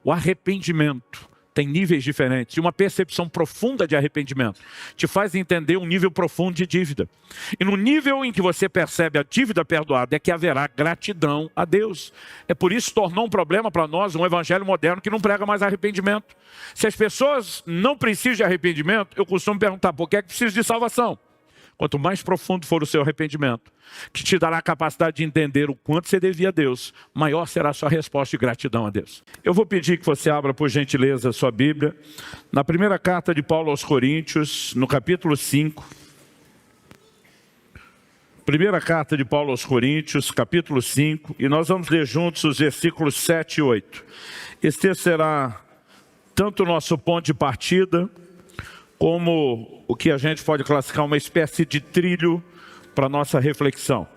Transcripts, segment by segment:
O arrependimento tem níveis diferentes, e uma percepção profunda de arrependimento te faz entender um nível profundo de dívida. E no nível em que você percebe a dívida perdoada é que haverá gratidão a Deus. É por isso que tornou um problema para nós um evangelho moderno que não prega mais arrependimento. Se as pessoas não precisam de arrependimento, eu costumo perguntar, por que é que precisa de salvação? Quanto mais profundo for o seu arrependimento, que te dará a capacidade de entender o quanto você devia a Deus, maior será a sua resposta de gratidão a Deus. Eu vou pedir que você abra, por gentileza, a sua Bíblia, na primeira carta de Paulo aos Coríntios, no capítulo 5. Primeira carta de Paulo aos Coríntios, capítulo 5, e nós vamos ler juntos os versículos 7 e 8. Este será tanto o nosso ponto de partida, como o que a gente pode classificar uma espécie de trilho para a nossa reflexão.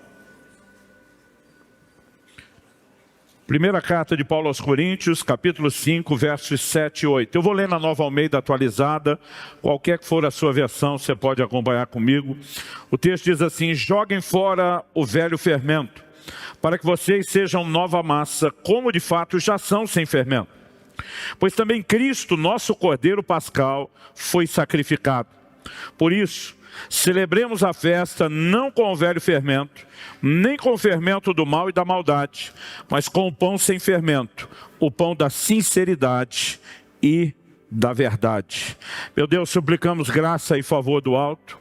Primeira carta de Paulo aos Coríntios, capítulo 5, versos 7 e 8. Eu vou ler na Nova Almeida atualizada, qualquer que for a sua versão, você pode acompanhar comigo. O texto diz assim: joguem fora o velho fermento, para que vocês sejam nova massa, como de fato já são sem fermento. Pois também Cristo, nosso Cordeiro Pascal, foi sacrificado. Por isso, celebremos a festa não com o velho fermento, nem com o fermento do mal e da maldade, mas com o pão sem fermento, o pão da sinceridade e da verdade. Meu Deus, suplicamos graça e favor do alto.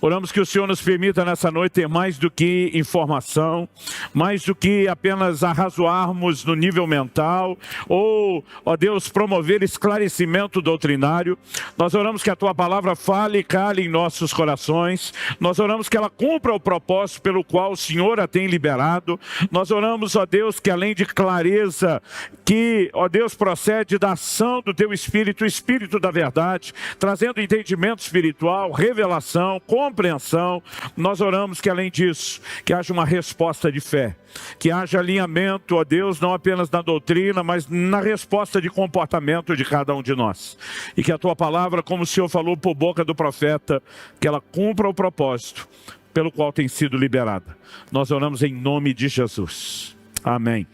Oramos que o Senhor nos permita nessa noite ter mais do que informação, mais do que apenas arrazoarmos no nível mental, ou, ó Deus, promover esclarecimento doutrinário. Nós oramos que a Tua palavra fale e cale em nossos corações. Nós oramos que ela cumpra o propósito pelo qual o Senhor a tem liberado. Nós oramos, ó Deus, que além de clareza, que, ó Deus, procede da ação do Teu Espírito, o Espírito da verdade, trazendo entendimento espiritual, revelação, compreensão. Nós oramos que além disso, que haja uma resposta de fé, que haja alinhamento, ó Deus, não apenas na doutrina, mas na resposta de comportamento de cada um de nós. E que a Tua palavra, como o Senhor falou por boca do profeta, que ela cumpra o propósito pelo qual tem sido liberada. Nós oramos em nome de Jesus. Amém.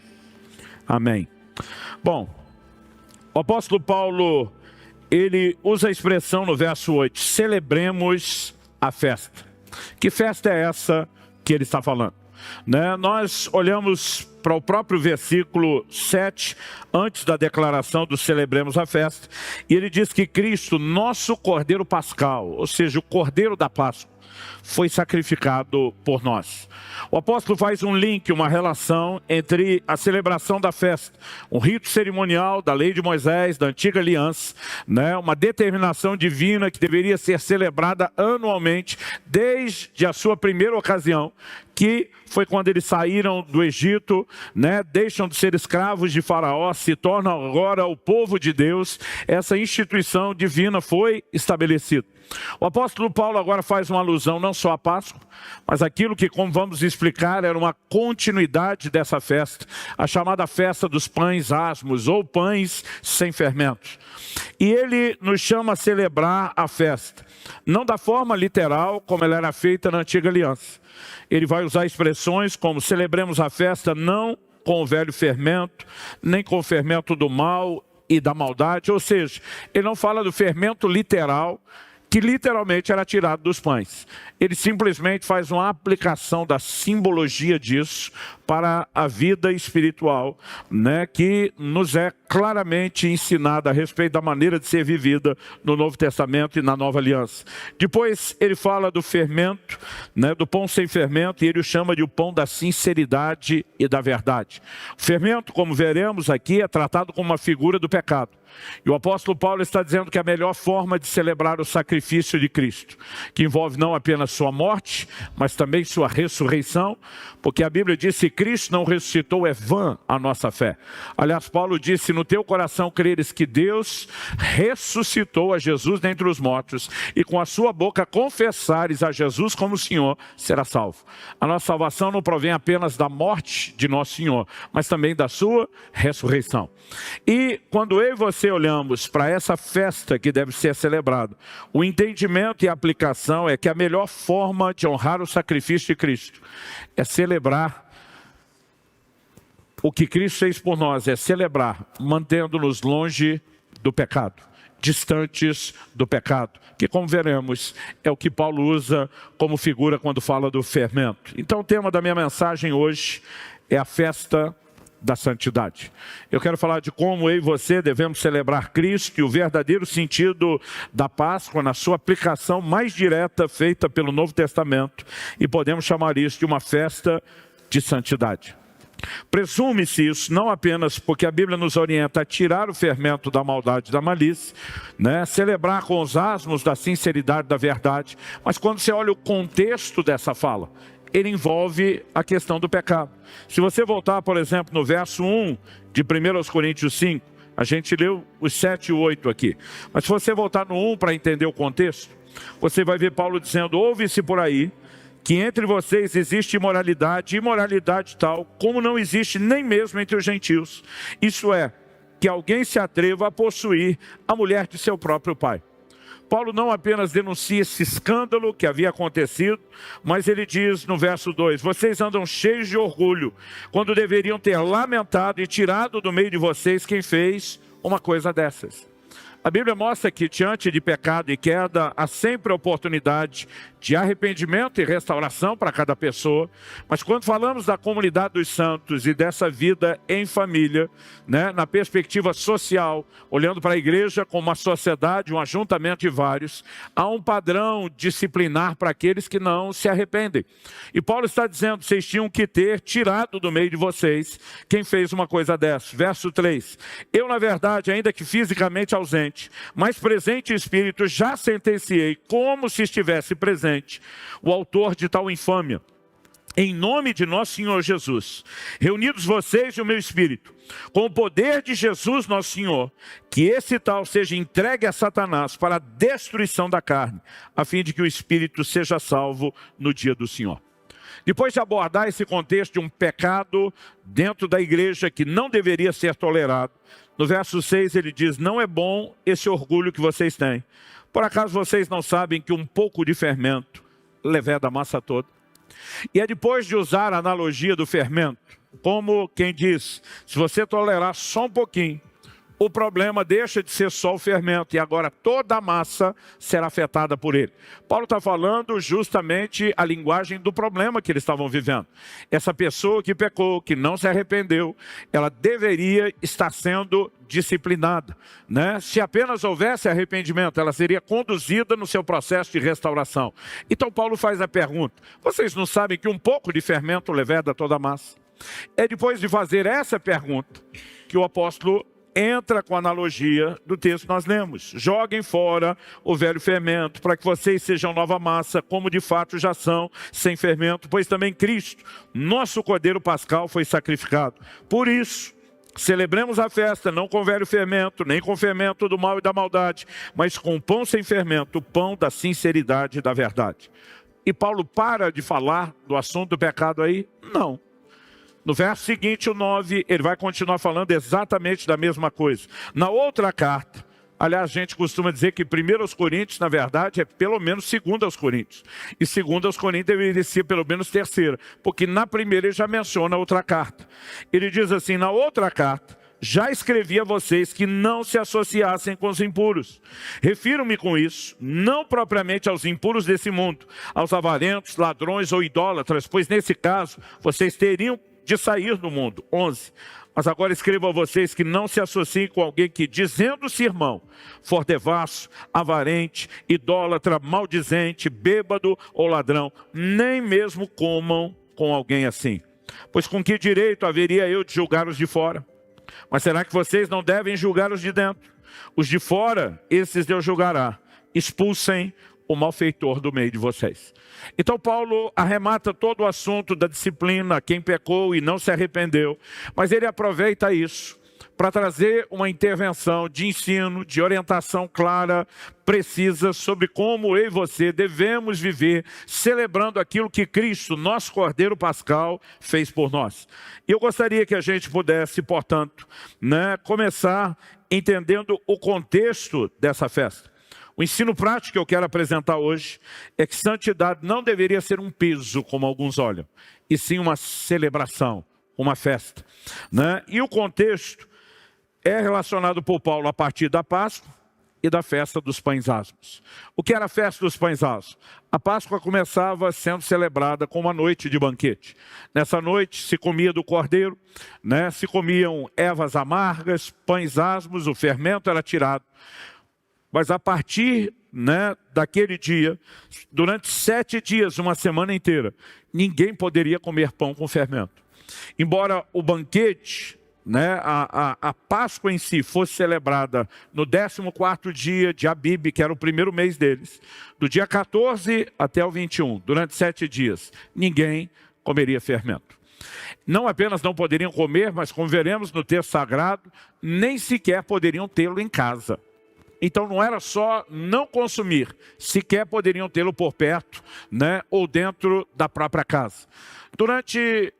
Amém. Bom, o apóstolo Paulo, ele usa a expressão no verso 8, celebremos a festa. Que festa é essa que ele está falando? Nós olhamos para o próprio versículo 7, antes da declaração do celebremos a festa, e ele diz que Cristo, nosso Cordeiro Pascal, ou seja, o Cordeiro da Páscoa, foi sacrificado por nós. O apóstolo faz um link, uma relação entre a celebração da festa, um rito cerimonial da lei de Moisés, da antiga aliança, uma determinação divina que deveria ser celebrada anualmente, desde a sua primeira ocasião, que foi quando eles saíram do Egito, deixam de ser escravos de Faraó, se tornam agora o povo de Deus. Essa instituição divina foi estabelecida. O apóstolo Paulo agora faz uma alusão não só à Páscoa, mas aquilo que, como vamos explicar, era uma continuidade dessa festa, a chamada festa dos pães asmos, ou pães sem fermentos. E ele nos chama a celebrar a festa, não da forma literal como ela era feita na antiga aliança. Ele vai usar expressões como celebremos a festa não com o velho fermento, nem com o fermento do mal e da maldade, ou seja, ele não fala do fermento literal, que literalmente era tirado dos pães. Ele simplesmente faz uma aplicação da simbologia disso para a vida espiritual, que nos é claramente ensinada a respeito da maneira de ser vivida no Novo Testamento e na Nova Aliança. Depois ele fala do fermento, do pão sem fermento, e ele o chama de o pão da sinceridade e da verdade. O fermento, como veremos aqui, é tratado como uma figura do pecado. E o apóstolo Paulo está dizendo que a melhor forma de celebrar o sacrifício de Cristo, que envolve não apenas sua morte, mas também sua ressurreição, porque a Bíblia diz que Cristo não ressuscitou, é vã a nossa fé. Aliás, Paulo disse, no teu coração creres que Deus ressuscitou a Jesus dentre os mortos, e com a sua boca confessares a Jesus como Senhor, será salvo. A nossa salvação não provém apenas da morte de nosso Senhor, mas também da sua ressurreição. E quando eu e você olhamos para essa festa que deve ser celebrada, o entendimento e a aplicação é que a melhor forma de honrar o sacrifício de Cristo é celebrar O que Cristo fez por nós é celebrar, mantendo-nos longe do pecado, distantes do pecado, que, como veremos, é o que Paulo usa como figura quando fala do fermento. Então o tema da minha mensagem hoje é a festa da santidade. Eu quero falar de como eu e você devemos celebrar Cristo e o verdadeiro sentido da Páscoa na sua aplicação mais direta feita pelo Novo Testamento, e podemos chamar isso de uma festa de santidade. Presume-se isso não apenas porque a Bíblia nos orienta a tirar o fermento da maldade e da malícia, celebrar com os asmos da sinceridade da verdade, mas quando você olha o contexto dessa fala, ele envolve a questão do pecado. Se você voltar, por exemplo, no verso 1 de 1 Coríntios 5, a gente leu os 7 e 8 aqui, mas se você voltar no 1 para entender o contexto, você vai ver Paulo dizendo: ouve-se por aí que entre vocês existe imoralidade, imoralidade tal como não existe nem mesmo entre os gentios. Isso é, que alguém se atreva a possuir a mulher de seu próprio pai. Paulo não apenas denuncia esse escândalo que havia acontecido, mas ele diz no verso 2, vocês andam cheios de orgulho, quando deveriam ter lamentado e tirado do meio de vocês quem fez uma coisa dessas. A Bíblia mostra que diante de pecado e queda, há sempre a oportunidade de arrependimento e restauração para cada pessoa. Mas quando falamos da comunidade dos santos e dessa vida em família, na perspectiva social, olhando para a igreja como uma sociedade, um ajuntamento de vários, há um padrão disciplinar para aqueles que não se arrependem. E Paulo está dizendo, vocês tinham que ter tirado do meio de vocês quem fez uma coisa dessa. Verso 3, eu na verdade, ainda que fisicamente ausente, mas presente em espírito, já sentenciei como se estivesse presente o autor de tal infâmia. Em nome de nosso Senhor Jesus, reunidos vocês e o meu espírito, com o poder de Jesus nosso Senhor, que esse tal seja entregue a Satanás para a destruição da carne, a fim de que o espírito seja salvo no dia do Senhor. Depois de abordar esse contexto de um pecado dentro da igreja que não deveria ser tolerado, no verso 6 ele diz, não é bom esse orgulho que vocês têm. Por acaso vocês não sabem que um pouco de fermento leveda a massa toda? E é depois de usar a analogia do fermento, como quem diz, se você tolerar só um pouquinho, o problema deixa de ser só o fermento e agora toda a massa será afetada por ele. Paulo está falando justamente a linguagem do problema que eles estavam vivendo. Essa pessoa que pecou, que não se arrependeu, ela deveria estar sendo disciplinada. Se apenas houvesse arrependimento, ela seria conduzida no seu processo de restauração. Então Paulo faz a pergunta, vocês não sabem que um pouco de fermento leveda toda a massa? É depois de fazer essa pergunta que o apóstolo entra com a analogia do texto que nós lemos. Joguem fora o velho fermento, para que vocês sejam nova massa, como de fato já são, sem fermento, pois também Cristo, nosso Cordeiro Pascal, foi sacrificado. Por isso, celebremos a festa, não com velho fermento, nem com fermento do mal e da maldade, mas com pão sem fermento, o pão da sinceridade e da verdade. E Paulo para de falar do assunto do pecado aí? Não. No verso seguinte, o 9, ele vai continuar falando exatamente da mesma coisa. Na outra carta, aliás, a gente costuma dizer que 1 Coríntios, na verdade, é pelo menos 2 Coríntios. E 2 Coríntios deveria ser pelo menos 3ª, porque na primeira ele já menciona a outra carta. Ele diz assim, na outra carta, já escrevi a vocês que não se associassem com os impuros. Refiro-me com isso, não propriamente aos impuros desse mundo, aos avarentos, ladrões ou idólatras, pois nesse caso, vocês teriam de sair do mundo. 11. Mas agora escrevo a vocês que não se associem com alguém que, dizendo-se irmão, for devasso, avarente, idólatra, maldizente, bêbado ou ladrão, nem mesmo comam com alguém assim. Pois com que direito haveria eu de julgar os de fora? Mas será que vocês não devem julgar os de dentro? Os de fora, esses Deus julgará. Expulsem o malfeitor do meio de vocês. Então Paulo arremata todo o assunto da disciplina, quem pecou e não se arrependeu, mas ele aproveita isso para trazer uma intervenção de ensino, de orientação clara, precisa, sobre como eu e você devemos viver, celebrando aquilo que Cristo, nosso Cordeiro Pascal, fez por nós. E eu gostaria que a gente pudesse, portanto, começar entendendo o contexto dessa festa. O ensino prático que eu quero apresentar hoje é que santidade não deveria ser um peso, como alguns olham, e sim uma celebração, uma festa, né? E o contexto é relacionado por Paulo a partir da Páscoa e da festa dos pães asmos. O que era a festa dos pães asmos? A Páscoa começava sendo celebrada com uma noite de banquete. Nessa noite se comia do cordeiro, né? Se comiam ervas amargas, pães asmos, o fermento era tirado. Mas a partir, né, daquele dia, durante 7 dias, uma semana inteira, ninguém poderia comer pão com fermento. Embora o banquete, né, a Páscoa em si fosse celebrada no 14º dia de Abib, que era o primeiro mês deles, do dia 14 até o 21, durante 7 dias, ninguém comeria fermento. Não apenas não poderiam comer, mas como veremos no texto sagrado, nem sequer poderiam tê-lo em casa. Então não era só não consumir, sequer poderiam tê-lo por perto, né, ou dentro da própria casa. Durante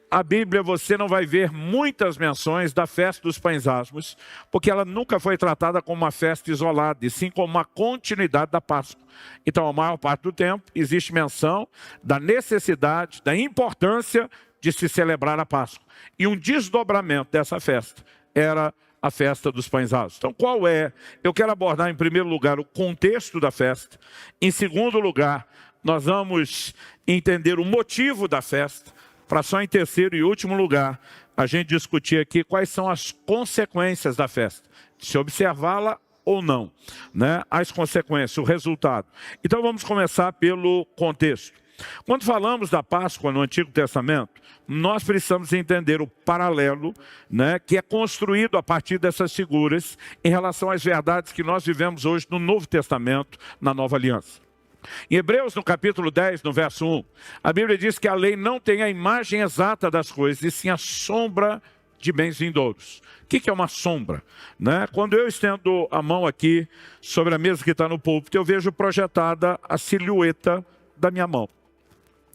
a Bíblia você não vai ver muitas menções da festa dos pães asmos, porque ela nunca foi tratada como uma festa isolada, e sim como uma continuidade da Páscoa. Então a maior parte do tempo existe menção da necessidade, da importância de se celebrar a Páscoa. E um desdobramento dessa festa era a festa dos pães asmos. Então qual é? Eu quero abordar em primeiro lugar o contexto da festa. Em segundo lugar, nós vamos entender o motivo da festa. Para só em terceiro e último lugar, a gente discutir aqui quais são as consequências da festa. Se observá-la ou não, né? As consequências, o resultado. Então vamos começar pelo contexto. Quando falamos da Páscoa no Antigo Testamento, nós precisamos entender o paralelo, né, que é construído a partir dessas figuras em relação às verdades que nós vivemos hoje no Novo Testamento, na Nova Aliança. Em Hebreus, no capítulo 10, no verso 1, a Bíblia diz que a lei não tem a imagem exata das coisas, e sim a sombra de bens vindouros. O que é uma sombra? Né? Quando eu estendo a mão aqui sobre a mesa que está no púlpito, eu vejo projetada a silhueta da minha mão.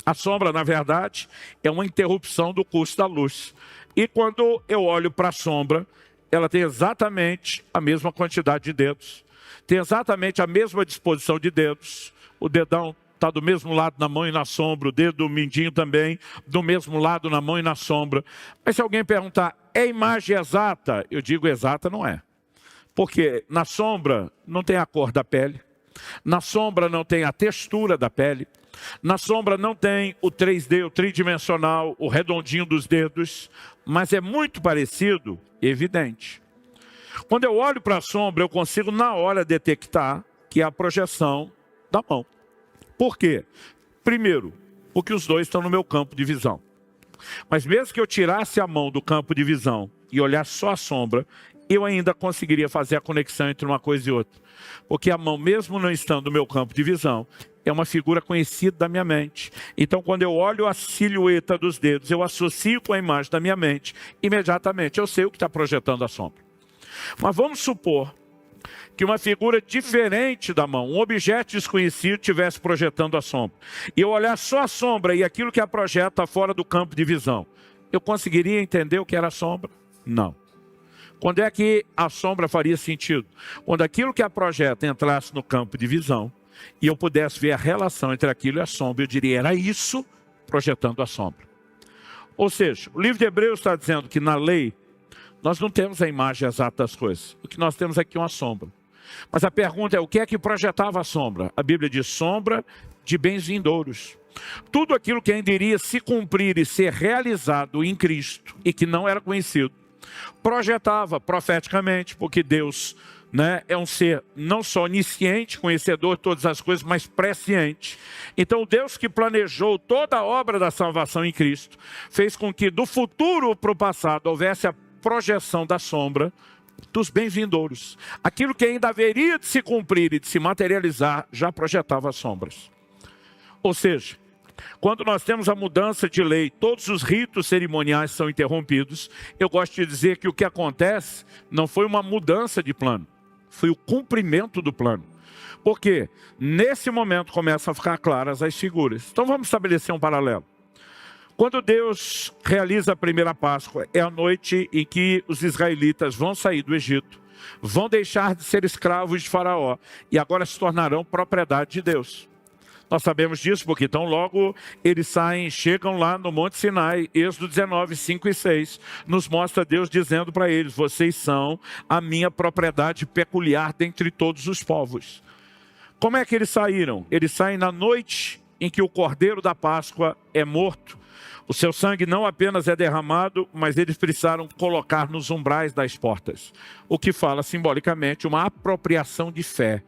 A sombra, na verdade, é uma interrupção do curso da luz. E quando eu olho para a sombra, ela tem exatamente a mesma quantidade de dedos, tem exatamente a mesma disposição de dedos. O dedão está do mesmo lado na mão e na sombra, o dedo mindinho também, do mesmo lado na mão e na sombra. Mas se alguém perguntar, é imagem exata? Eu digo, exata não é. Porque na sombra não tem a cor da pele, na sombra não tem a textura da pele, na sombra não tem o 3D, o tridimensional, o redondinho dos dedos, mas é muito parecido, evidente. Quando eu olho para a sombra, eu consigo na hora detectar que é a projeção da mão. Por quê? Primeiro, porque os dois estão no meu campo de visão. Mas mesmo que eu tirasse a mão do campo de visão e olhasse só a sombra, eu ainda conseguiria fazer a conexão entre uma coisa e outra. Porque a mão, mesmo não estando no meu campo de visão, é uma figura conhecida da minha mente. Então, quando eu olho a silhueta dos dedos, eu associo com a imagem da minha mente, imediatamente eu sei o que está projetando a sombra. Mas vamos supor que uma figura diferente da mão, um objeto desconhecido, estivesse projetando a sombra. E eu olhar só a sombra e aquilo que a projeta fora do campo de visão. Eu conseguiria entender o que era a sombra? Não. Quando é que a sombra faria sentido? Quando aquilo que a projeta entrasse no campo de visão e eu pudesse ver a relação entre aquilo e a sombra, eu diria, era isso projetando a sombra. Ou seja, o livro de Hebreus está dizendo que na lei nós não temos a imagem exata das coisas. O que nós temos aqui é uma sombra. Mas a pergunta é, o que é que projetava a sombra? A Bíblia diz sombra de bens vindouros. Tudo aquilo que ainda iria se cumprir e ser realizado em Cristo e que não era conhecido, projetava profeticamente, porque Deus, né, é um ser não só onisciente, conhecedor de todas as coisas, mas presciente. Então o Deus que planejou toda a obra da salvação em Cristo, fez com que do futuro para o passado houvesse a projeção da sombra dos bens vindouros. Aquilo que ainda haveria de se cumprir e de se materializar, já projetava as sombras. Ou seja, quando nós temos a mudança de lei, todos os ritos cerimoniais são interrompidos, eu gosto de dizer que o que acontece não foi uma mudança de plano, foi o cumprimento do plano. Porque nesse momento começam a ficar claras as figuras. Então vamos estabelecer um paralelo. Quando Deus realiza a primeira Páscoa, é a noite em que os israelitas vão sair do Egito, vão deixar de ser escravos de Faraó e agora se tornarão propriedade de Deus. Nós sabemos disso porque então logo eles saem, chegam lá no Monte Sinai. Êxodo 19, 5 e 6, nos mostra Deus dizendo para eles: vocês são a minha propriedade peculiar dentre todos os povos. Como é que eles saíram? Eles saem na noite em que o Cordeiro da Páscoa é morto. O seu sangue não apenas é derramado, mas eles precisaram colocar nos umbrais das portas. O que fala simbolicamente uma apropriação de fé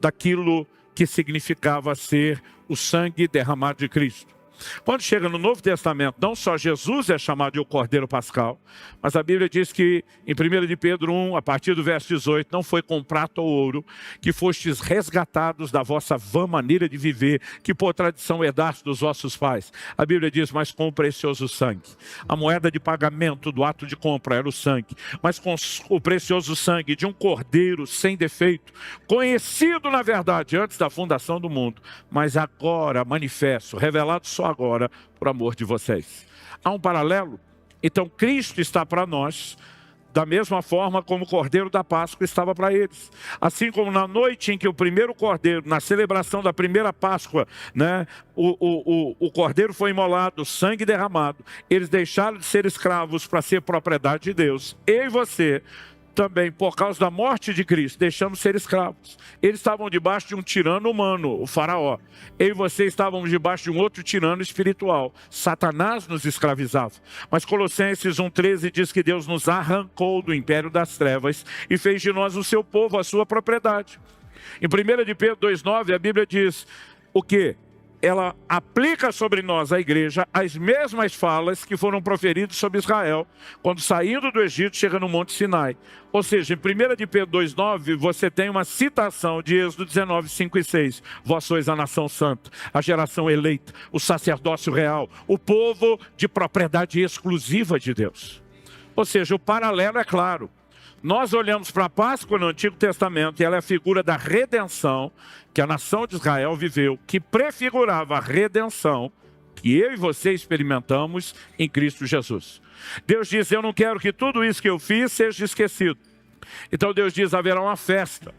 daquilo que significava ser o sangue derramado de Cristo. Quando chega no Novo Testamento, não só Jesus é chamado de o Cordeiro Pascal, mas a Bíblia diz que em 1 de Pedro 1, a partir do verso 18, não foi com prata ou ouro que fostes resgatados da vossa vã maneira de viver, que por tradição herdaste dos vossos pais. A Bíblia diz: mas com o precioso sangue. A moeda de pagamento do ato de compra era o sangue, mas com o precioso sangue de um cordeiro sem defeito, conhecido na verdade antes da fundação do mundo, mas agora manifesto, revelado só agora, por amor de vocês. Há um paralelo? Então Cristo está para nós da mesma forma como o Cordeiro da Páscoa estava para eles. Assim como na noite em que o primeiro Cordeiro, na celebração da primeira Páscoa, né, o Cordeiro foi imolado, o sangue derramado, eles deixaram de ser escravos para ser propriedade de Deus. Eu e você também, por causa da morte de Cristo, deixamos de ser escravos. Eles estavam debaixo de um tirano humano, o faraó. Eu e você estávamos debaixo de um outro tirano espiritual. Satanás nos escravizava. Mas Colossenses 1,13 diz que Deus nos arrancou do império das trevas e fez de nós o seu povo, a sua propriedade. Em 1 de Pedro 2,9, a Bíblia diz o quê? Ela aplica sobre nós, a igreja, as mesmas falas que foram proferidas sobre Israel, quando saindo do Egito, chega no Monte Sinai. Ou seja, em 1 de Pedro 2,9, você tem uma citação de Êxodo 19, 5 e 6. Vós sois a nação santa, a geração eleita, o sacerdócio real, o povo de propriedade exclusiva de Deus. Ou seja, o paralelo é claro. Nós olhamos para a Páscoa no Antigo Testamento e ela é a figura da redenção que a nação de Israel viveu, que prefigurava a redenção que eu e você experimentamos em Cristo Jesus. Deus diz: eu não quero que tudo isso que eu fiz seja esquecido. Então Deus diz: haverá uma festa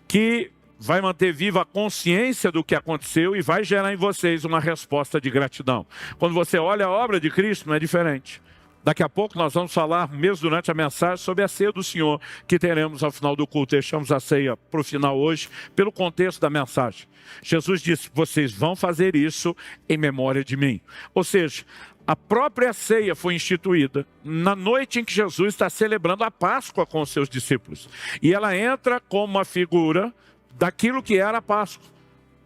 que vai manter viva a consciência do que aconteceu e vai gerar em vocês uma resposta de gratidão. Quando você olha a obra de Cristo, não é diferente. Daqui a pouco nós vamos falar, mesmo durante a mensagem, sobre a ceia do Senhor, que teremos ao final do culto. Deixamos a ceia para o final hoje, pelo contexto da mensagem. Jesus disse: vocês vão fazer isso em memória de mim. Ou seja, a própria ceia foi instituída na noite em que Jesus está celebrando a Páscoa com os seus discípulos. E ela entra como uma figura daquilo que era a Páscoa.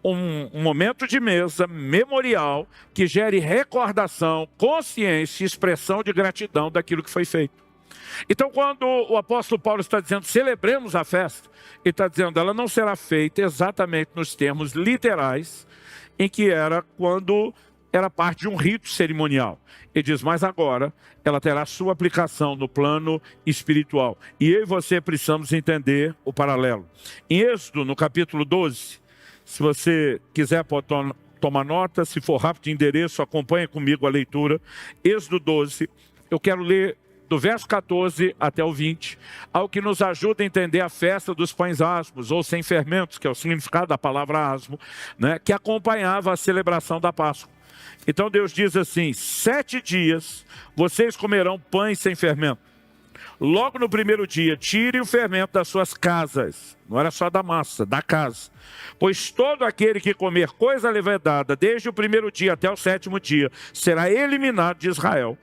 Um momento de mesa memorial que gere recordação, consciência e expressão de gratidão daquilo que foi feito. Então, quando o apóstolo Paulo está dizendo celebremos a festa, ele está dizendo ela não será feita exatamente nos termos literais em que era quando era parte de um rito cerimonial. Ele diz: mas agora ela terá sua aplicação no plano espiritual. E eu e você precisamos entender o paralelo. Em Êxodo, no capítulo 12, se você quiser pode tomar nota, se for rápido de endereço, acompanha comigo a leitura. Êxodo 12, eu quero ler do verso 14 até o 20, algo que nos ajuda a entender a festa dos pães asmos, ou sem fermentos, que é o significado da palavra asmo, né, que acompanhava a celebração da Páscoa. Então Deus diz assim: 7 dias vocês comerão pães sem fermento. Logo no primeiro dia, tire o fermento das suas casas. Não era só da massa, da casa. Pois todo aquele que comer coisa levedada, desde o primeiro dia até o 7º dia, será eliminado de Israel.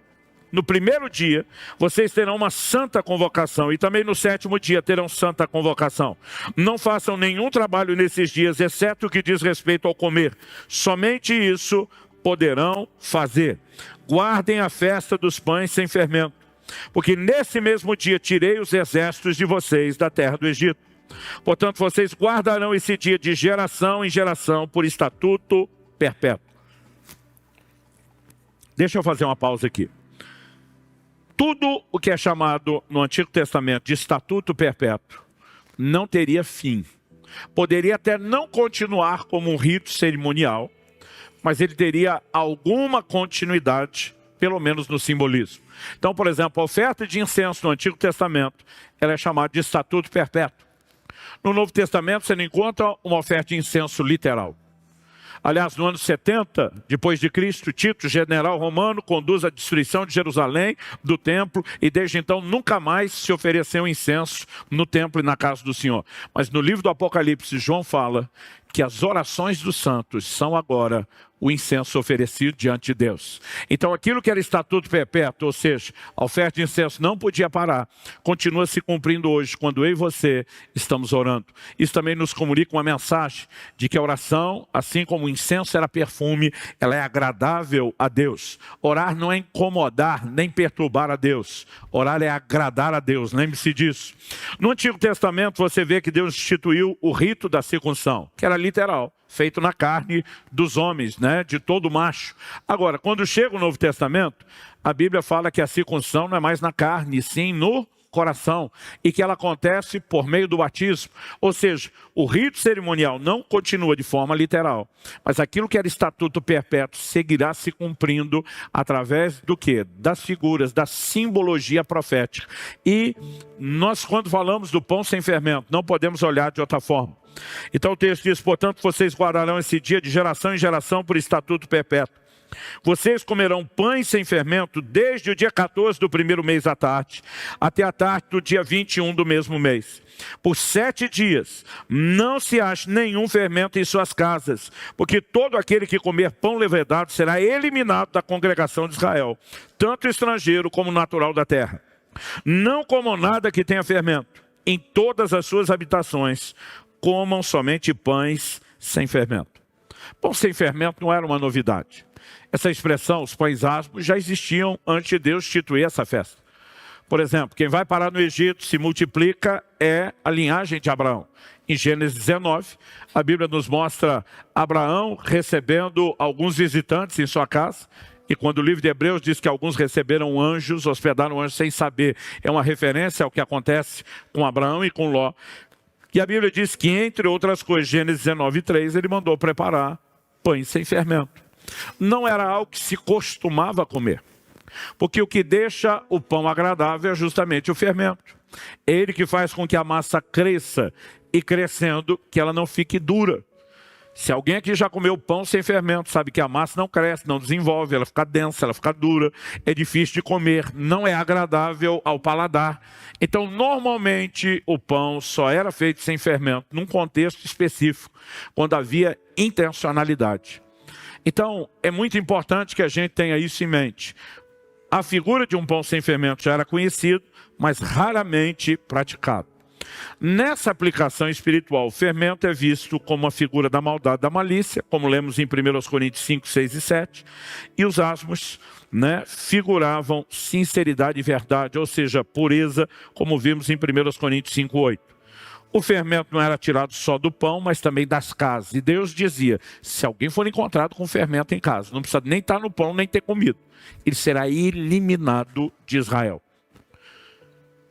No primeiro dia, vocês terão uma santa convocação. E também no 7º dia terão santa convocação. Não façam nenhum trabalho nesses dias, exceto o que diz respeito ao comer. Somente isso poderão fazer. Guardem a festa dos pães sem fermento. Porque nesse mesmo dia tirei os exércitos de vocês da terra do Egito. Portanto, vocês guardarão esse dia de geração em geração por estatuto perpétuo. Deixa eu fazer uma pausa aqui. Tudo o que é chamado no Antigo Testamento de estatuto perpétuo não teria fim. Poderia até não continuar como um rito cerimonial, mas ele teria alguma continuidade, pelo menos no simbolismo. Então, por exemplo, a oferta de incenso no Antigo Testamento, ela é chamada de estatuto perpétuo. No Novo Testamento, você não encontra uma oferta de incenso literal. Aliás, no ano 70, depois de Cristo, Tito, general romano, conduz a destruição de Jerusalém, do templo, e desde então nunca mais se ofereceu incenso no templo e na casa do Senhor. Mas no livro do Apocalipse, João fala que as orações dos santos são agora o incenso oferecido diante de Deus. Então aquilo que era estatuto perpétuo, ou seja, a oferta de incenso não podia parar, continua se cumprindo hoje, quando eu e você estamos orando. Isso também nos comunica uma mensagem de que a oração, assim como o incenso era perfume, ela é agradável a Deus. Orar não é incomodar, nem perturbar a Deus. Orar é agradar a Deus, lembre-se disso. No Antigo Testamento você vê que Deus instituiu o rito da circuncisão, que era literal, feito na carne dos homens, né? De todo macho. Agora, quando chega o Novo Testamento, a Bíblia fala que a circuncisão não é mais na carne, sim no coração, e que ela acontece por meio do batismo. Ou seja, o rito cerimonial não continua de forma literal, mas aquilo que era estatuto perpétuo seguirá se cumprindo através do quê? Das figuras, da simbologia profética. E nós, quando falamos do pão sem fermento, não podemos olhar de outra forma. Então o texto diz, portanto, vocês guardarão esse dia de geração em geração por estatuto perpétuo. Vocês comerão pães sem fermento desde o dia 14 do primeiro mês à tarde, até a tarde do dia 21 do mesmo mês. Por 7 dias não se ache nenhum fermento em suas casas, porque todo aquele que comer pão levedado será eliminado da congregação de Israel, tanto estrangeiro como natural da terra. Não comam nada que tenha fermento. Em todas as suas habitações, comam somente pães sem fermento. Pão sem fermento não era uma novidade. Essa expressão, os pães asmos, já existiam antes de Deus instituir essa festa. Por exemplo, quem vai parar no Egito, se multiplica, é a linhagem de Abraão. Em Gênesis 19, a Bíblia nos mostra Abraão recebendo alguns visitantes em sua casa. E quando o livro de Hebreus diz que alguns receberam anjos, hospedaram anjos sem saber, é uma referência ao que acontece com Abraão e com Ló. E a Bíblia diz que, entre outras coisas, Gênesis 19:3, ele mandou preparar pães sem fermento. Não era algo que se costumava comer, porque o que deixa o pão agradável é justamente o fermento. É ele que faz com que a massa cresça e, crescendo, que ela não fique dura. Se alguém aqui já comeu pão sem fermento, sabe que a massa não cresce, não desenvolve, ela fica densa, ela fica dura, é difícil de comer, não é agradável ao paladar. Então, normalmente, o pão só era feito sem fermento, num contexto específico, quando havia intencionalidade. Então, é muito importante que a gente tenha isso em mente. A figura de um pão sem fermento já era conhecida, mas raramente praticado. Nessa aplicação espiritual, o fermento é visto como uma figura da maldade, da malícia, como lemos em 1 Coríntios 5, 6 e 7. E os asmos, figuravam sinceridade e verdade, ou seja, pureza, como vimos em 1 Coríntios 5, 8. O fermento não era tirado só do pão, mas também das casas. E Deus dizia, se alguém for encontrado com fermento em casa, não precisa nem estar no pão, nem ter comido. Ele será eliminado de Israel.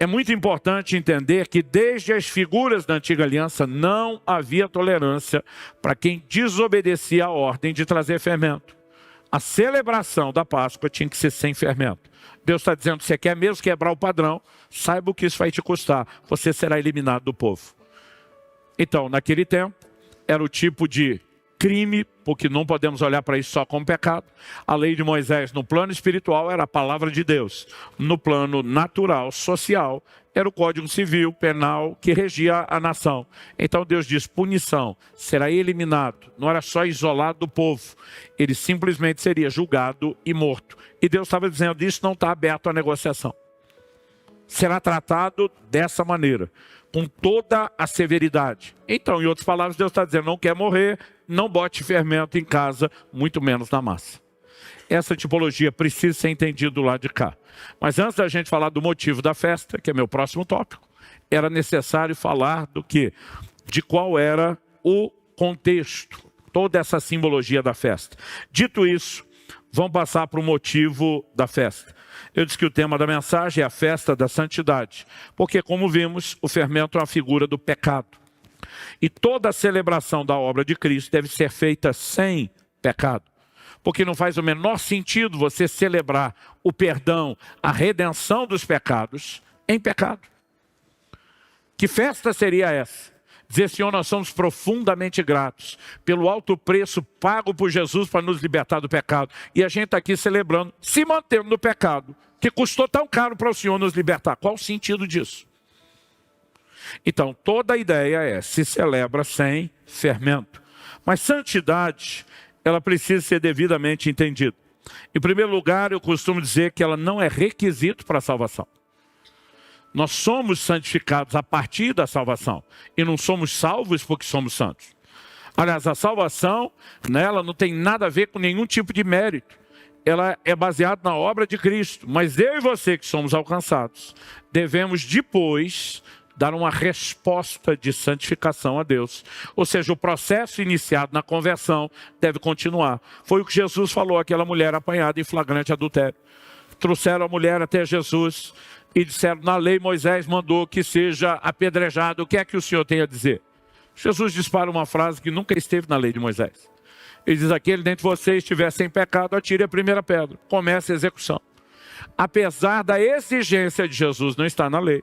É muito importante entender que desde as figuras da antiga aliança não havia tolerância para quem desobedecia a ordem de trazer fermento. A celebração da Páscoa tinha que ser sem fermento. Deus está dizendo, você quer mesmo quebrar o padrão, saiba o que isso vai te custar, você será eliminado do povo. Então, naquele tempo, era o tipo de crime, porque não podemos olhar para isso só como pecado. A lei de Moisés, no plano espiritual, era a palavra de Deus. No plano natural, social, era o Código Civil, penal, que regia a nação. Então Deus diz, punição, será eliminado. Não era só isolado do povo. Ele simplesmente seria julgado e morto. E Deus estava dizendo, isso não está aberto à negociação. Será tratado dessa maneira, com toda a severidade. Então, em outras palavras, Deus está dizendo, não quer morrer, não bote fermento em casa, muito menos na massa. Essa tipologia precisa ser entendida do lado de cá. Mas antes da gente falar do motivo da festa, que é meu próximo tópico, era necessário falar do quê? De qual era o contexto, toda essa simbologia da festa. Dito isso, vamos passar para o motivo da festa. Eu disse que o tema da mensagem é a festa da santidade, porque, como vimos, o fermento é uma figura do pecado. E toda a celebração da obra de Cristo deve ser feita sem pecado. Porque não faz o menor sentido você celebrar o perdão, a redenção dos pecados em pecado. Que festa seria essa? dizer, Senhor, nós somos profundamente gratos pelo alto preço pago por Jesus para nos libertar do pecado. E a gente está aqui celebrando, se mantendo no pecado, que custou tão caro para o Senhor nos libertar. Qual o sentido disso? Então, toda a ideia se celebra sem fermento. Mas santidade, ela precisa ser devidamente entendida. Em primeiro lugar, eu costumo dizer que ela não é requisito para a salvação. Nós somos santificados a partir da salvação. E não somos salvos porque somos santos. Aliás, a salvação, ela não tem nada a ver com nenhum tipo de mérito. Ela é baseada na obra de Cristo. Mas eu e você que somos alcançados, devemos depois dar uma resposta de santificação a Deus. Ou seja, o processo iniciado na conversão deve continuar. Foi o que Jesus falou àquela mulher apanhada em flagrante adultério. Trouxeram a mulher até Jesus e disseram, na lei Moisés mandou que seja apedrejado. O que é que o Senhor tem a dizer? Jesus dispara uma frase que nunca esteve na lei de Moisés. Ele diz, aquele dentre vocês estiver sem pecado, atire a primeira pedra. Começa a execução. Apesar da exigência de Jesus não estar na lei,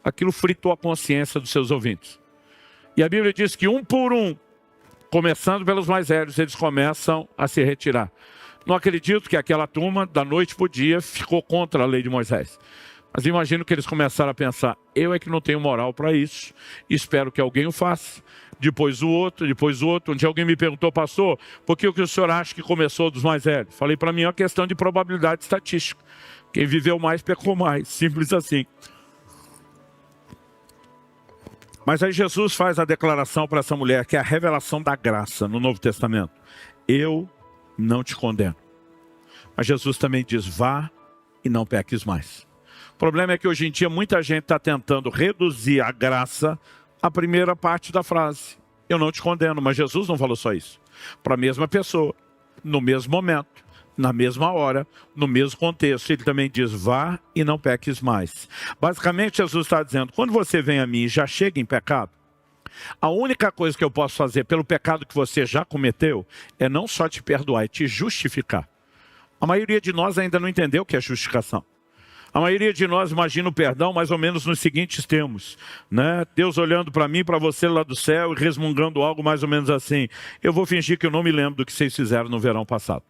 aquilo fritou a consciência dos seus ouvintes. E a Bíblia diz que um por um, começando pelos mais velhos, eles começam a se retirar. Não acredito que aquela turma, da noite para o dia, ficou contra a lei de Moisés. Mas imagino que eles começaram a pensar, eu é que não tenho moral para isso, espero que alguém o faça. Depois o outro, depois o outro. Um dia alguém me perguntou, pastor, por que o senhor acha que começou dos mais velhos? Falei, para mim é uma questão de probabilidade estatística. Quem viveu mais, pecou mais, simples assim. Mas aí Jesus faz a declaração para essa mulher, que é a revelação da graça no Novo Testamento. Eu não te condeno. Mas Jesus também diz, vá e não peques mais. O problema é que hoje em dia muita gente está tentando reduzir a graça à primeira parte da frase. Eu não te condeno, mas Jesus não falou só isso. Para a mesma pessoa, no mesmo momento, na mesma hora, no mesmo contexto, ele também diz, vá e não peques mais. Basicamente, Jesus está dizendo, quando você vem a mim e já chega em pecado, a única coisa que eu posso fazer pelo pecado que você já cometeu é não só te perdoar, é te justificar. A maioria de nós ainda não entendeu o que é justificação. A maioria de nós imagina o perdão mais ou menos nos seguintes termos, Deus olhando para mim, para você lá do céu e resmungando algo mais ou menos assim, eu vou fingir que eu não me lembro do que vocês fizeram no verão passado.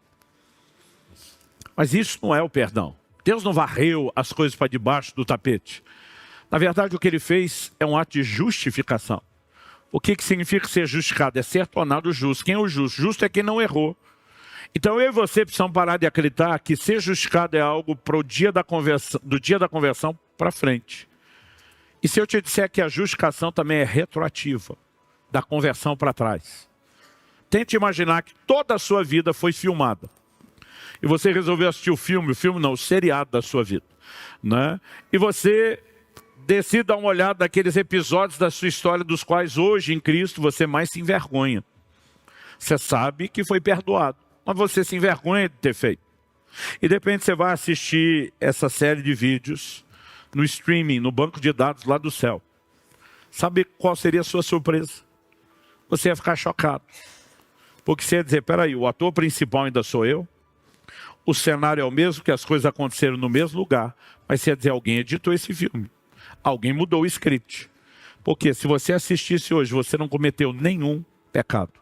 Mas isso não é o perdão. Deus não varreu as coisas para debaixo do tapete. Na verdade, o que ele fez é um ato de justificação. O que significa ser justificado? É ser tornado justo. Quem é o justo? Justo é quem não errou. Então eu e você precisamos parar de acreditar que ser justificado é algo para o dia da conversão, do dia da conversão para frente. E se eu te disser que a justificação também é retroativa, da conversão para trás? Tente imaginar que toda a sua vida foi filmada. E você resolveu assistir o seriado da sua vida. E você decide dar uma olhada naqueles episódios da sua história dos quais hoje em Cristo você mais se envergonha. Você sabe que foi perdoado, mas você se envergonha de ter feito. E de repente você vai assistir essa série de vídeos no streaming, no banco de dados lá do céu. Sabe qual seria a sua surpresa? Você ia ficar chocado. Porque você ia dizer, peraí, o ator principal ainda sou eu? O cenário é o mesmo, que as coisas aconteceram no mesmo lugar. Mas você ia dizer, alguém editou esse filme. Alguém mudou o script. Porque se você assistisse hoje, você não cometeu nenhum pecado.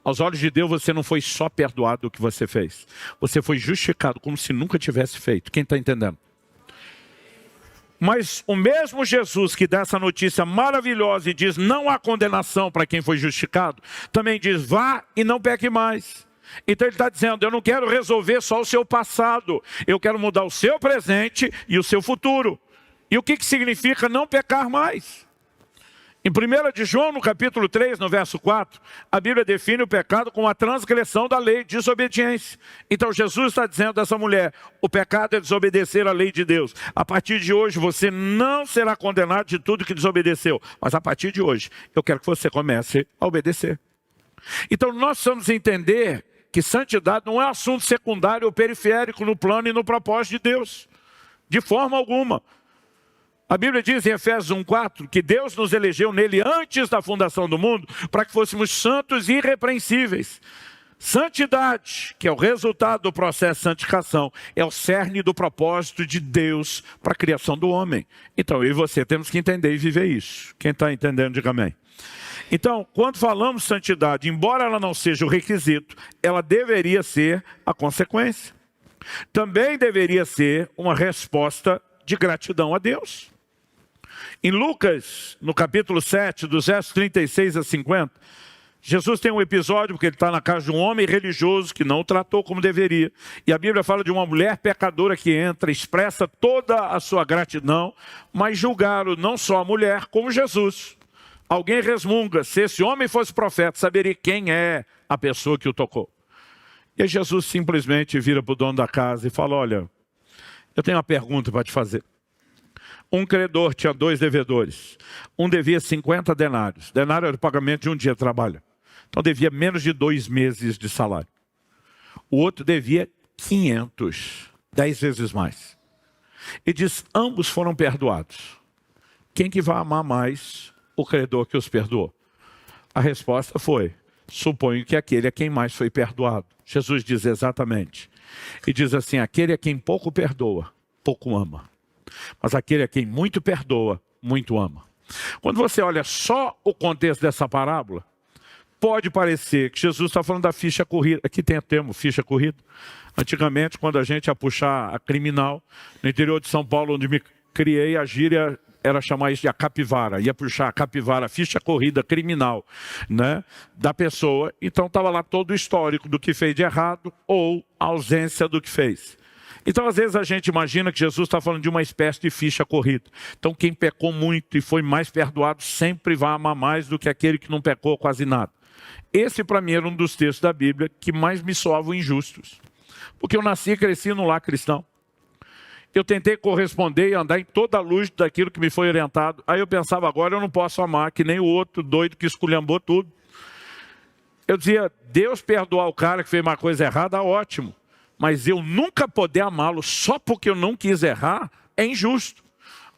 Aos olhos de Deus, você não foi só perdoado do que você fez. Você foi justificado como se nunca tivesse feito. Quem está entendendo? Mas o mesmo Jesus que dá essa notícia maravilhosa e diz não há condenação para quem foi justificado, também diz vá e não peque mais. Então ele está dizendo, eu não quero resolver só o seu passado, eu quero mudar o seu presente e o seu futuro. E o que significa não pecar mais? Em 1 de João, no capítulo 3, no verso 4, a Bíblia define o pecado como a transgressão da lei, desobediência. Então Jesus está dizendo a essa mulher, o pecado é desobedecer a lei de Deus. A partir de hoje você não será condenado de tudo que desobedeceu. Mas a partir de hoje, eu quero que você comece a obedecer. Então nós precisamos entender que santidade não é assunto secundário ou periférico no plano e no propósito de Deus. De forma alguma. A Bíblia diz em Efésios 1,4 que Deus nos elegeu nele antes da fundação do mundo para que fôssemos santos e irrepreensíveis. Santidade, que é o resultado do processo de santificação, é o cerne do propósito de Deus para a criação do homem. Então, eu e você temos que entender e viver isso. Quem está entendendo, diga amém. Então, quando falamos santidade, embora ela não seja o requisito, ela deveria ser a consequência. Também deveria ser uma resposta de gratidão a Deus. Em Lucas, no capítulo 7, dos versos 36 a 50, Jesus tem um episódio, porque ele está na casa de um homem religioso que não o tratou como deveria. E a Bíblia fala de uma mulher pecadora que entra, expressa toda a sua gratidão, mas julgaram não só a mulher, como Jesus. Alguém resmunga, se esse homem fosse profeta, saberia quem é a pessoa que o tocou. E aí Jesus simplesmente vira para o dono da casa e fala, olha, eu tenho uma pergunta para te fazer. Um credor tinha 2 devedores. Um devia 50 denários. Denário era o pagamento de um dia de trabalho. Então devia menos de 2 meses de salário. O outro devia 500, 10 vezes mais. E diz, ambos foram perdoados. Quem que vai amar mais o credor que os perdoou? A resposta foi, suponho que aquele a quem mais foi perdoado. Jesus diz exatamente. E diz assim, aquele a quem pouco perdoa, pouco ama. Mas aquele a quem muito perdoa, muito ama. Quando você olha só o contexto dessa parábola, pode parecer que Jesus está falando da ficha corrida. Aqui tem o termo ficha corrida. Antigamente, quando a gente ia puxar a criminal, no interior de São Paulo, onde me criei, a gíria era chamar isso de a capivara. Ia puxar a capivara, a ficha corrida criminal, né, da pessoa. Então estava lá todo o histórico do que fez de errado ou a ausência do que fez. Então, às vezes, a gente imagina que Jesus está falando de uma espécie de ficha corrida. Então, quem pecou muito e foi mais perdoado sempre vai amar mais do que aquele que não pecou quase nada. Esse, para mim, era um dos textos da Bíblia que mais me soavam injustos. Porque eu nasci e cresci num lar cristão. Eu tentei corresponder e andar em toda a luz daquilo que me foi orientado. Aí eu pensava, agora eu não posso amar, que nem o outro doido que esculhambou tudo. Eu dizia, Deus perdoar o cara que fez uma coisa errada, ótimo. Mas eu nunca poder amá-lo só porque eu não quis errar, é injusto.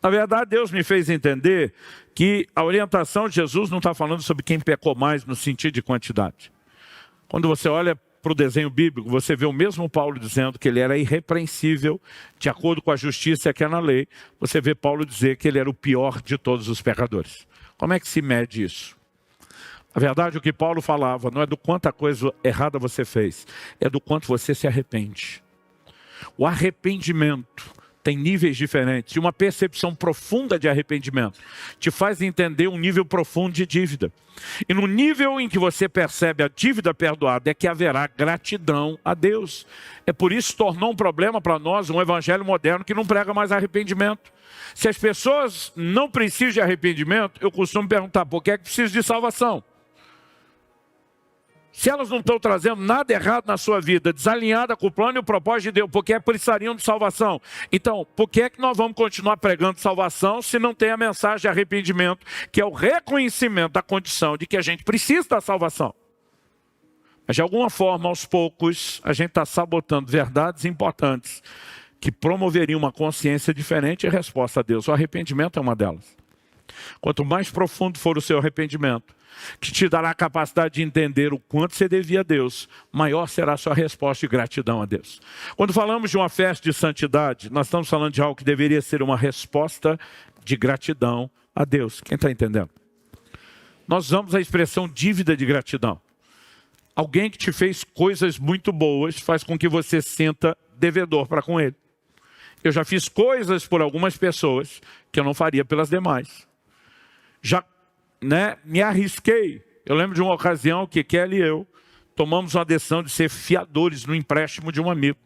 Na verdade, Deus me fez entender que a orientação de Jesus não está falando sobre quem pecou mais no sentido de quantidade. Quando você olha para o desenho bíblico, você vê o mesmo Paulo dizendo que ele era irrepreensível, de acordo com a justiça que é na lei. Você vê Paulo dizer que ele era o pior de todos os pecadores. Como é que se mede isso? A verdade, o que Paulo falava, não é do quanta coisa errada você fez, é do quanto você se arrepende. O arrependimento tem níveis diferentes, e uma percepção profunda de arrependimento te faz entender um nível profundo de dívida. E no nível em que você percebe a dívida perdoada, é que haverá gratidão a Deus. É por isso que tornou um problema para nós um evangelho moderno que não prega mais arrependimento. Se as pessoas não precisam de arrependimento, eu costumo perguntar, por que é que precisam de salvação? Se elas não estão trazendo nada errado na sua vida, desalinhada com o plano e o propósito de Deus, por que precisariam de salvação? Então, por que é que nós vamos continuar pregando salvação se não tem a mensagem de arrependimento, que é o reconhecimento da condição de que a gente precisa da salvação? Mas de alguma forma, aos poucos, a gente está sabotando verdades importantes que promoveriam uma consciência diferente em resposta a Deus. O arrependimento é uma delas. Quanto mais profundo for o seu arrependimento, que te dará a capacidade de entender o quanto você devia a Deus, maior será a sua resposta de gratidão a Deus. Quando falamos de uma festa de santidade, nós estamos falando de algo que deveria ser uma resposta de gratidão a Deus. Quem está entendendo? Nós usamos a expressão dívida de gratidão. Alguém que te fez coisas muito boas faz com que você sinta devedor para com ele. Eu já fiz coisas por algumas pessoas que eu não faria pelas demais. Já me arrisquei. Eu lembro de uma ocasião que Kelly e eu tomamos uma decisão de ser fiadores no empréstimo de um amigo.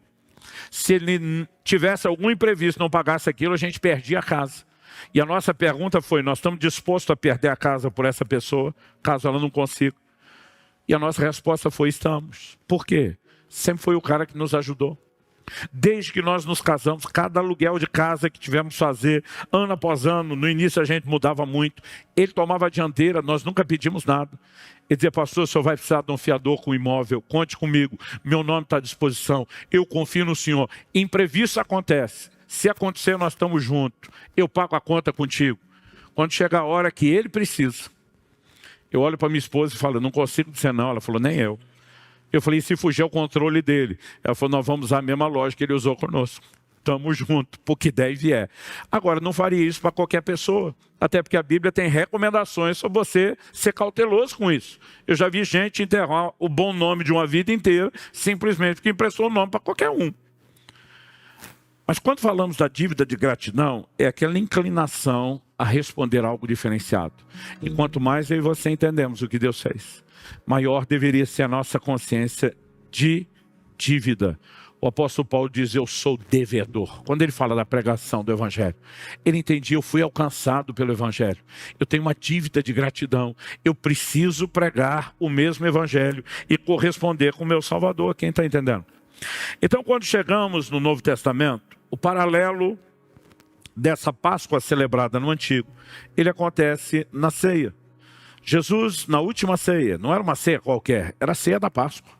Se ele tivesse algum imprevisto, não pagasse aquilo, a gente perdia a casa. E a nossa pergunta foi, nós estamos dispostos a perder a casa por essa pessoa, caso ela não consiga? E a nossa resposta foi, estamos. Por quê? Sempre foi o cara que nos ajudou. Desde que nós nos casamos, cada aluguel de casa que tivemos que fazer, ano após ano, no início a gente mudava muito, ele tomava a dianteira, nós nunca pedimos nada. Ele dizia, pastor, o senhor vai precisar de um fiador com imóvel, conte comigo, meu nome está à disposição, eu confio no senhor. Imprevisto acontece, se acontecer nós estamos juntos, eu pago a conta contigo. Quando chega a hora que ele precisa, eu olho para minha esposa e falo, não consigo dizer não, ela falou, nem eu. Eu falei, se fugir ao controle dele? Ela falou, nós vamos usar a mesma lógica que ele usou conosco. Estamos juntos, porque der e vier. Agora, não faria isso para qualquer pessoa. Até porque a Bíblia tem recomendações sobre você ser cauteloso com isso. Eu já vi gente enterrar o bom nome de uma vida inteira, simplesmente porque emprestou o nome para qualquer um. Mas quando falamos da dívida de gratidão, é aquela inclinação a responder algo diferenciado. E quanto mais eu e você entendemos o que Deus fez, maior deveria ser a nossa consciência de dívida. O apóstolo Paulo diz, eu sou devedor. Quando ele fala da pregação do Evangelho, ele entendia, eu fui alcançado pelo Evangelho. Eu tenho uma dívida de gratidão. Eu preciso pregar o mesmo Evangelho e corresponder com o meu Salvador. Quem está entendendo? Então, quando chegamos no Novo Testamento, o paralelo dessa Páscoa celebrada no Antigo, ele acontece na ceia. Jesus, na última ceia, não era uma ceia qualquer, era a ceia da Páscoa.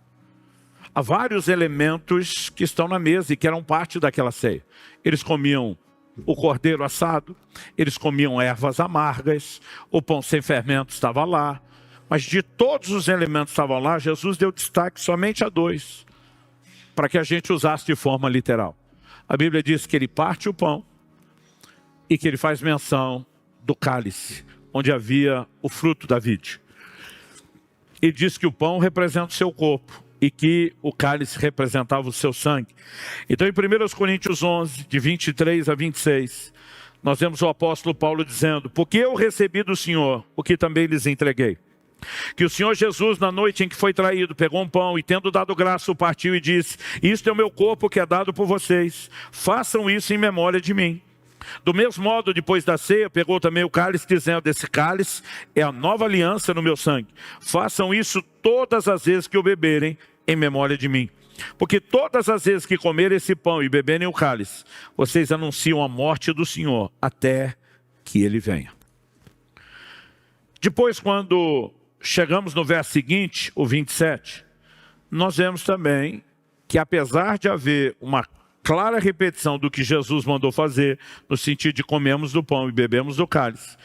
Há vários elementos que estão na mesa e que eram parte daquela ceia. Eles comiam o cordeiro assado, eles comiam ervas amargas, o pão sem fermento estava lá. Mas de todos os elementos que estavam lá, Jesus deu destaque somente a 2, para que a gente usasse de forma literal. A Bíblia diz que ele parte o pão e que ele faz menção do cálice, onde havia o fruto da vide. E diz que o pão representa o seu corpo e que o cálice representava o seu sangue. Então, em 1 Coríntios 11, de 23 a 26, nós vemos o apóstolo Paulo dizendo, porque eu recebi do Senhor o que também lhes entreguei. Que o Senhor Jesus, na noite em que foi traído, pegou um pão e, tendo dado graça, o partiu e disse, isto é o meu corpo que é dado por vocês, façam isso em memória de mim. Do mesmo modo, depois da ceia, pegou também o cálice, dizendo, esse cálice é a nova aliança no meu sangue. Façam isso todas as vezes que o beberem, em memória de mim. Porque todas as vezes que comerem esse pão e beberem o cálice, vocês anunciam a morte do Senhor, até que Ele venha. Depois, quando chegamos no verso seguinte, o 27, nós vemos também que apesar de haver uma clara repetição do que Jesus mandou fazer, no sentido de comermos do pão e bebemos do cálice,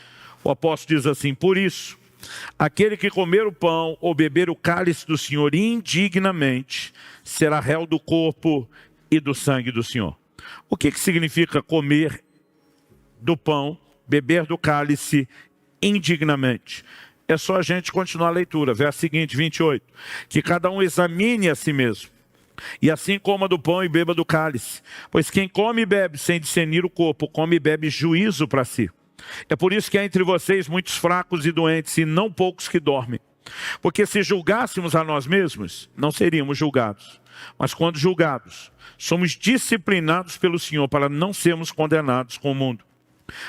o apóstolo diz assim, por isso, aquele que comer o pão ou beber o cálice do Senhor indignamente, será réu do corpo e do sangue do Senhor. O que significa comer do pão, beber do cálice indignamente? É só a gente continuar a leitura, verso seguinte, 28. Que cada um examine a si mesmo, e assim coma do pão e beba do cálice. Pois quem come e bebe sem discernir o corpo, come e bebe juízo para si. É por isso que há entre vocês muitos fracos e doentes, e não poucos que dormem. Porque se julgássemos a nós mesmos, não seríamos julgados. Mas quando julgados, somos disciplinados pelo Senhor para não sermos condenados com o mundo.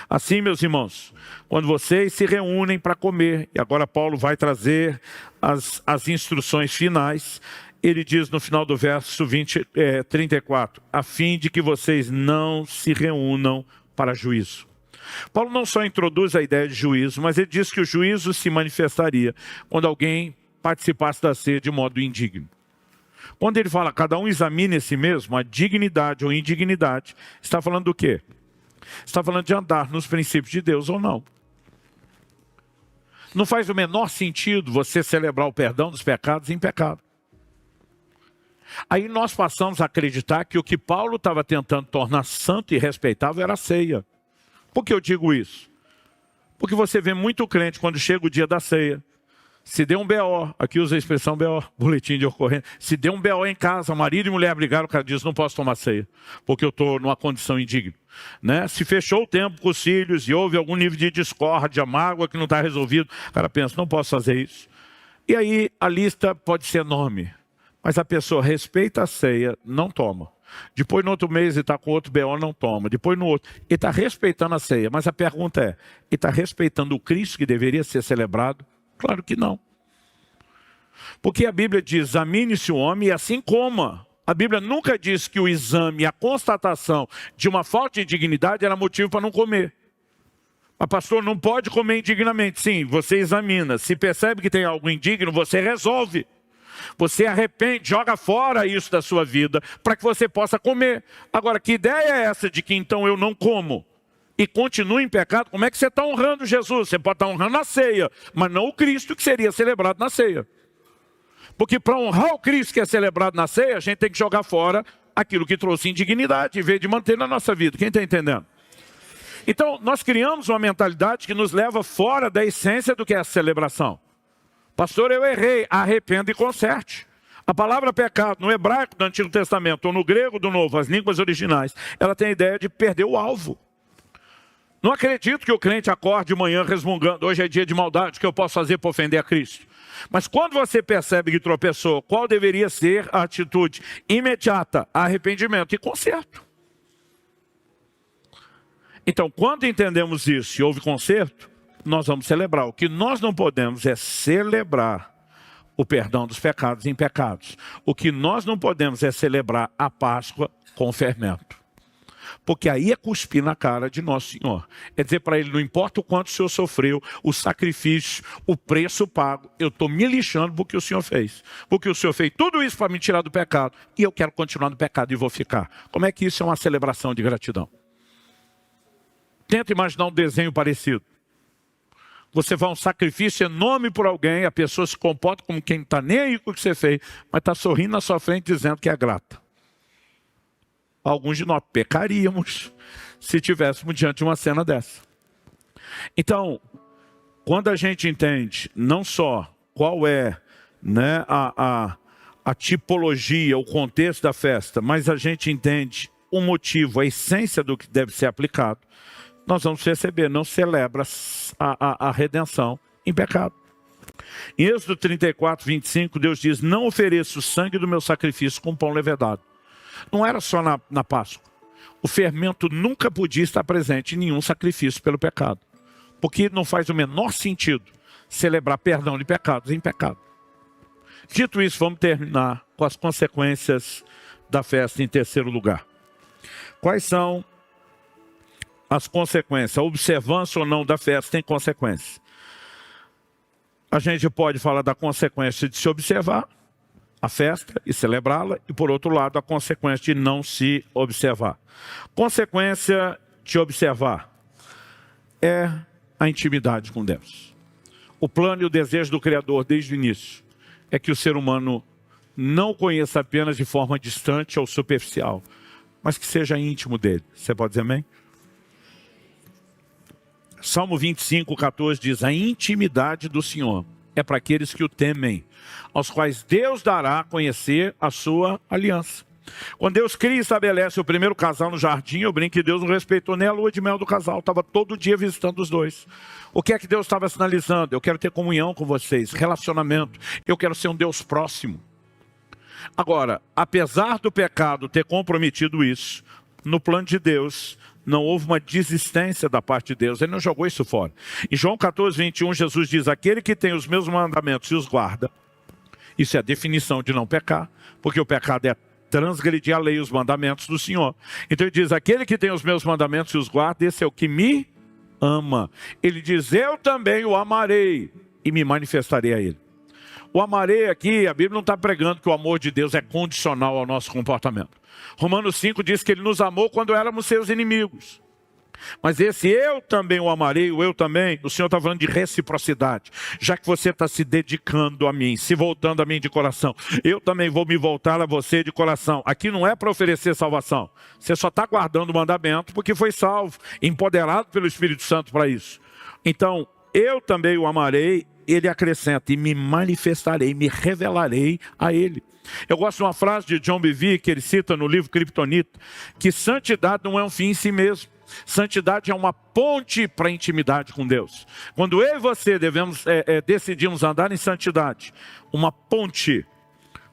Assim, meus irmãos, quando vocês se reúnem para comer, e agora Paulo vai trazer as instruções finais, ele diz no final do verso 34, a fim de que vocês não se reúnam para juízo. Paulo não só introduz a ideia de juízo, mas ele diz que o juízo se manifestaria quando alguém participasse da ceia de modo indigno. Quando ele fala, cada um examine a si mesmo, a dignidade ou indignidade, está falando do quê? Está falando de andar nos princípios de Deus ou não. Não faz o menor sentido você celebrar o perdão dos pecados em pecado. Aí nós passamos a acreditar que o que Paulo estava tentando tornar santo e respeitável era a ceia. Por que eu digo isso? Porque você vê muito crente quando chega o dia da ceia, se deu um BO, aqui usa a expressão BO, boletim de ocorrência, se deu um BO em casa, marido e mulher brigaram, o cara diz, não posso tomar ceia, porque eu estou numa condição indigna. Né? Se fechou o tempo com os filhos e houve algum nível de discórdia, mágoa que não está resolvido, o cara pensa, não posso fazer isso. E aí a lista pode ser enorme, mas a pessoa respeita a ceia, não toma. Depois no outro mês ele está com outro BO, não toma. Depois no outro, ele está respeitando a ceia, mas a pergunta é, ele está respeitando o Cristo que deveria ser celebrado? Claro que não. Porque a Bíblia diz, examine-se o homem e assim coma. A Bíblia nunca diz que o exame, a constatação de uma falta de dignidade era motivo para não comer. Mas pastor, não pode comer indignamente. Sim, você examina. Se percebe que tem algo indigno, você resolve. Você arrepende, joga fora isso da sua vida para que você possa comer. Agora, que ideia é essa de que então eu não como e continuo em pecado? Como é que você está honrando Jesus? Você pode estar honrando a ceia, mas não o Cristo que seria celebrado na ceia. Porque para honrar o Cristo que é celebrado na ceia, a gente tem que jogar fora aquilo que trouxe indignidade, em vez de manter na nossa vida. Quem está entendendo? Então, nós criamos uma mentalidade que nos leva fora da essência do que é a celebração. Pastor, eu errei. Arrependa e conserte. A palavra pecado, no hebraico do Antigo Testamento, ou no grego do Novo, as línguas originais, ela tem a ideia de perder o alvo. Não acredito que o crente acorde de manhã resmungando, hoje é dia de maldade, o que eu posso fazer para ofender a Cristo? Mas quando você percebe que tropeçou, qual deveria ser a atitude imediata? Arrependimento e conserto. Então, quando entendemos isso e houve conserto, nós vamos celebrar. O que nós não podemos é celebrar o perdão dos pecados em pecados. O que nós não podemos é celebrar a Páscoa com fermento. Porque aí é cuspir na cara de Nosso Senhor. É dizer para ele, não importa o quanto o Senhor sofreu, o sacrifício, o preço pago, eu estou me lixando porque o Senhor fez. Porque o Senhor fez tudo isso para me tirar do pecado. E eu quero continuar no pecado e vou ficar. Como é que isso é uma celebração de gratidão? Tenta imaginar um desenho parecido. Você vai a um sacrifício enorme por alguém, a pessoa se comporta como quem não está nem aí com o que você fez, mas está sorrindo na sua frente dizendo que é grata. Alguns de nós pecaríamos se estivéssemos diante de uma cena dessa. Então, quando a gente entende não só qual é, né, a tipologia, o contexto da festa, mas a gente entende o motivo, a essência do que deve ser aplicado, nós vamos perceber, não celebra a redenção em pecado. Em Êxodo 34, 25, Deus diz, não ofereço o sangue do meu sacrifício com pão levedado. Não era só na Páscoa. O fermento nunca podia estar presente em nenhum sacrifício pelo pecado. Porque não faz o menor sentido celebrar perdão de pecados em pecado. Dito isso, vamos terminar com as consequências da festa em terceiro lugar. Quais são as consequências? A observância ou não da festa tem consequências. A gente pode falar da consequência de se observar a festa e celebrá-la, e por outro lado, a consequência de não se observar. Consequência de observar é a intimidade com Deus. O plano e o desejo do Criador desde o início é que o ser humano não o conheça apenas de forma distante ou superficial, mas que seja íntimo dele. Você pode dizer amém? Salmo 25, 14 diz, a intimidade do Senhor é para aqueles que o temem, aos quais Deus dará a conhecer a sua aliança. Quando Deus cria e estabelece o primeiro casal no jardim, eu brinco que Deus não respeitou nem a lua de mel do casal, estava todo dia visitando os dois. O que é que Deus estava sinalizando? Eu quero ter comunhão com vocês, relacionamento, eu quero ser um Deus próximo. Agora, apesar do pecado ter comprometido isso, no plano de Deus, não houve uma desistência da parte de Deus. Ele não jogou isso fora. Em João 14, 21, Jesus diz, aquele que tem os meus mandamentos e os guarda, isso é a definição de não pecar, porque o pecado é transgredir a lei e os mandamentos do Senhor. Então ele diz, aquele que tem os meus mandamentos e os guarda, esse é o que me ama. Ele diz, eu também o amarei e me manifestarei a ele. O amarei aqui, a Bíblia não está pregando que o amor de Deus é condicional ao nosso comportamento. Romanos 5 diz que ele nos amou quando éramos seus inimigos. Mas esse eu também o amarei, o eu também, o Senhor está falando de reciprocidade. Já que você está se dedicando a mim, se voltando a mim de coração, eu também vou me voltar a você de coração. Aqui não é para oferecer salvação. Você só está guardando o mandamento porque foi salvo, empoderado pelo Espírito Santo para isso. Então, eu também o amarei, ele acrescenta, e me manifestarei, me revelarei a ele. Eu gosto de uma frase de John Bevere, que ele cita no livro Kryptonita, que santidade não é um fim em si mesmo. Santidade é uma ponte para a intimidade com Deus. Quando eu e você decidimos andar em santidade, uma ponte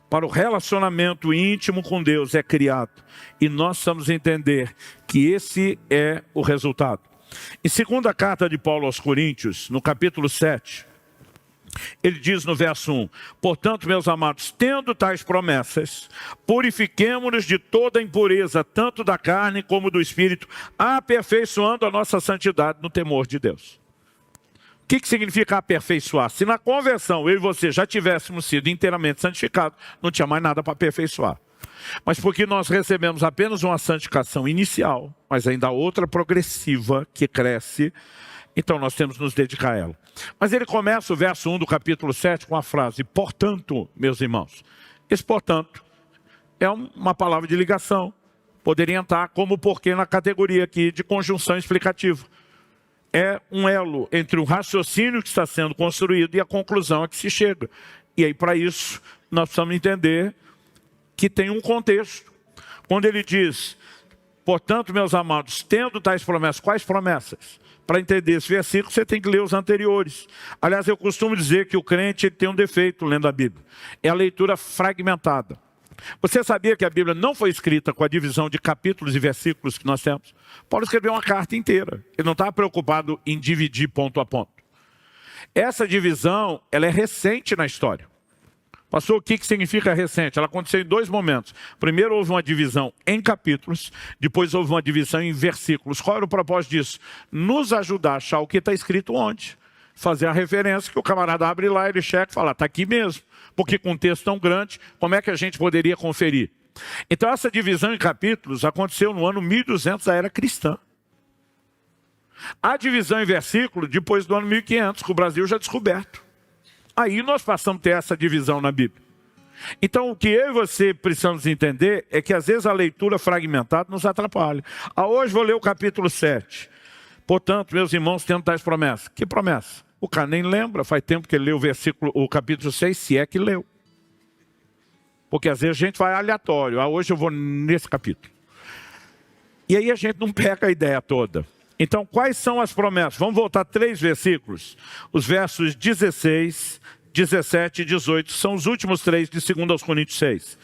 para o relacionamento íntimo com Deus é criado. E nós precisamos entender que esse é o resultado. Em segunda carta de Paulo aos Coríntios, no capítulo 7, ele diz no verso 1, portanto, meus amados, tendo tais promessas, purifiquemo-nos de toda impureza, tanto da carne como do espírito, aperfeiçoando a nossa santidade no temor de Deus. O que significa aperfeiçoar? Se na conversão eu e você já tivéssemos sido inteiramente santificados, não tinha mais nada para aperfeiçoar. Mas porque nós recebemos apenas uma santificação inicial, mas ainda outra progressiva que cresce, Então nós temos que nos dedicar a ela. Mas ele começa o verso 1 do capítulo 7 com a frase, portanto, meus irmãos. Esse portanto é uma palavra de ligação. Poderia entrar como porquê na categoria aqui de conjunção explicativa. É um elo entre o raciocínio que está sendo construído e a conclusão a que se chega. E aí, para isso, nós precisamos entender que tem um contexto. Quando ele diz, portanto, meus amados, tendo tais promessas, quais promessas? Para entender esse versículo, você tem que ler os anteriores. Aliás, eu costumo dizer que o crente tem um defeito lendo a Bíblia. É a leitura fragmentada. Você sabia que a Bíblia não foi escrita com a divisão de capítulos e versículos que nós temos? Paulo escreveu uma carta inteira. Ele não estava preocupado em dividir ponto a ponto. Essa divisão, ela é recente na história. Pastor, o que significa recente? Ela aconteceu em dois momentos. Primeiro houve uma divisão em capítulos, depois houve uma divisão em versículos. Qual era o propósito disso? Nos ajudar a achar o que está escrito onde. Fazer a referência que o camarada abre lá, ele checa e fala, está aqui mesmo. Porque com um texto tão grande, como é que a gente poderia conferir? Então essa divisão em capítulos aconteceu no ano 1200 da era cristã. A divisão em versículos depois do ano 1500, que o Brasil já descoberto. Aí nós passamos a ter essa divisão na Bíblia. Então o que eu e você precisamos entender é que às vezes a leitura fragmentada nos atrapalha. Hoje vou ler o capítulo 7. Portanto, meus irmãos, tendo tais promessas. Que promessa? O cara nem lembra, faz tempo que ele leu o capítulo 6, se é que leu. Porque às vezes a gente vai aleatório. Hoje eu vou nesse capítulo. E aí a gente não pega a ideia toda. Então, quais são as promessas? Vamos voltar 3 versículos. Os versos 16, 17 e 18 são os últimos 3 de 2 Coríntios 6.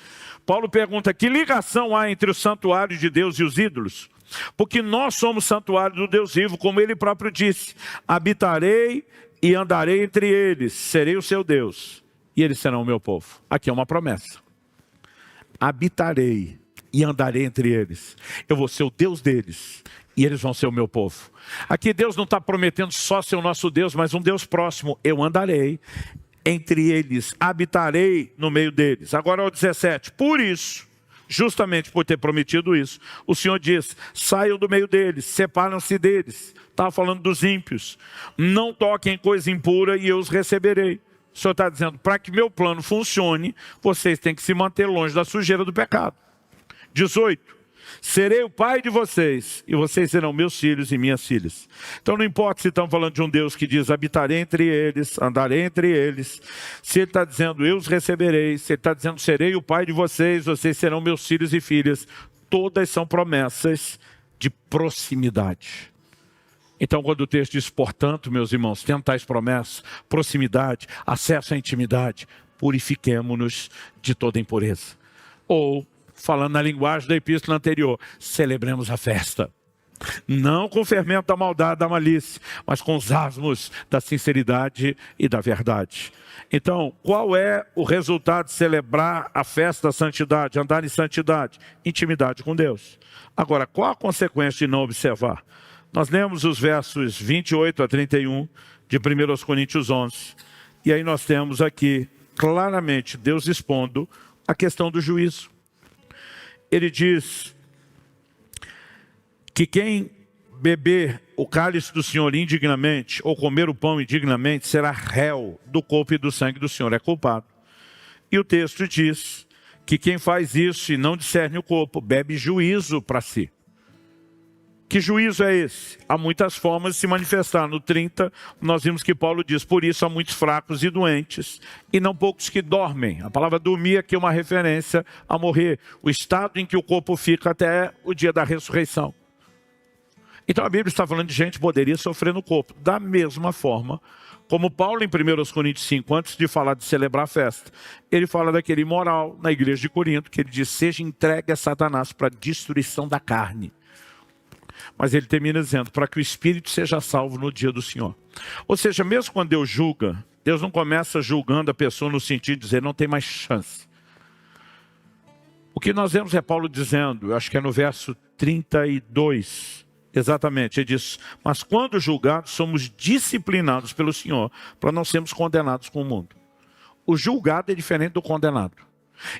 Paulo pergunta, que ligação há entre o santuário de Deus e os ídolos? Porque nós somos santuário do Deus vivo, como ele próprio disse. Habitarei e andarei entre eles, serei o seu Deus, e eles serão o meu povo. Aqui é uma promessa. Habitarei e andarei entre eles. Eu vou ser o Deus deles, e eles vão ser o meu povo. Aqui Deus não está prometendo só ser o nosso Deus, mas um Deus próximo. Eu andarei entre eles, habitarei no meio deles. Agora, ao 17, por isso, justamente por ter prometido isso, o Senhor diz, saiam do meio deles, separam-se deles. Estava falando dos ímpios. Não toquem coisa impura e eu os receberei. O Senhor está dizendo, para que meu plano funcione, vocês têm que se manter longe da sujeira do pecado. 18. Serei o pai de vocês, e vocês serão meus filhos e minhas filhas. Então não importa se estão falando de um Deus que diz, habitarei entre eles, andarei entre eles. Se ele está dizendo, eu os receberei. Se ele está dizendo, serei o pai de vocês, vocês serão meus filhos e filhas. Todas são promessas de proximidade. Então quando o texto diz, portanto, meus irmãos, tendo tais promessas, proximidade, acesso à intimidade, purifiquemo-nos de toda impureza. Ou, falando na linguagem da epístola anterior, celebremos a festa. Não com o fermento da maldade, da malícia, mas com os asmos da sinceridade e da verdade. Então, qual é o resultado de celebrar a festa da santidade, andar em santidade? Intimidade com Deus. Agora, qual a consequência de não observar? Nós lemos os versos 28 a 31 de 1 Coríntios 11. E aí nós temos aqui, claramente, Deus expondo a questão do juízo. Ele diz que quem beber o cálice do Senhor indignamente, ou comer o pão indignamente, será réu do corpo e do sangue do Senhor, é culpado. E o texto diz que quem faz isso e não discerne o corpo, bebe juízo para si. Que juízo é esse? Há muitas formas de se manifestar. No 30, nós vimos que Paulo diz, por isso há muitos fracos e doentes, e não poucos que dormem. A palavra dormir aqui é uma referência a morrer. O estado em que o corpo fica até o dia da ressurreição. Então a Bíblia está falando de gente que poderia sofrer no corpo. Da mesma forma, como Paulo em 1 Coríntios 5, antes de falar de celebrar a festa, ele fala daquele imoral na igreja de Corinto, que ele diz, seja entregue a Satanás para a destruição da carne. Mas ele termina dizendo, para que o Espírito seja salvo no dia do Senhor. Ou seja, mesmo quando Deus julga, Deus não começa julgando a pessoa no sentido de dizer, não tem mais chance. O que nós vemos é Paulo dizendo, eu acho que é no verso 32, exatamente, ele diz, mas quando julgados, somos disciplinados pelo Senhor, para não sermos condenados com o mundo. O julgado é diferente do condenado.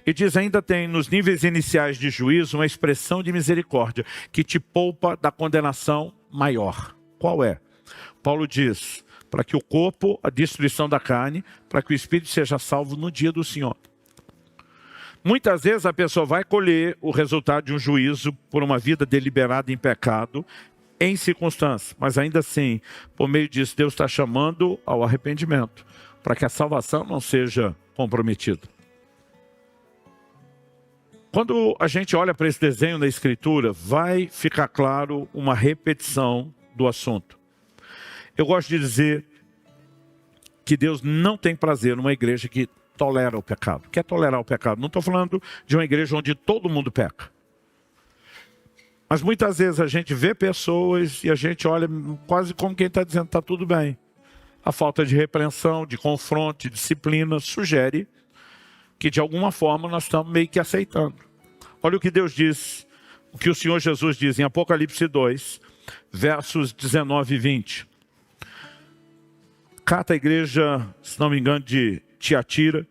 E diz, ainda tem nos níveis iniciais de juízo uma expressão de misericórdia que te poupa da condenação maior. Qual é? Paulo diz, para que o corpo, a destruição da carne, para que o espírito seja salvo no dia do Senhor. Muitas vezes a pessoa vai colher o resultado de um juízo por uma vida deliberada em pecado, em circunstâncias, mas ainda assim, por meio disso, Deus está chamando ao arrependimento, para que a salvação não seja comprometida. Quando a gente olha para esse desenho na Escritura, vai ficar claro uma repetição do assunto. Eu gosto de dizer que Deus não tem prazer numa igreja que tolera o pecado. Quer tolerar o pecado? Não estou falando de uma igreja onde todo mundo peca. Mas muitas vezes a gente vê pessoas e a gente olha quase como quem está dizendo está tudo bem. A falta de repreensão, de confronto, de disciplina sugere que de alguma forma nós estamos meio que aceitando. Olha o que Deus diz, o que o Senhor Jesus diz em Apocalipse 2, versos 19 e 20. Carta à igreja, se não me engano, de Tiatira.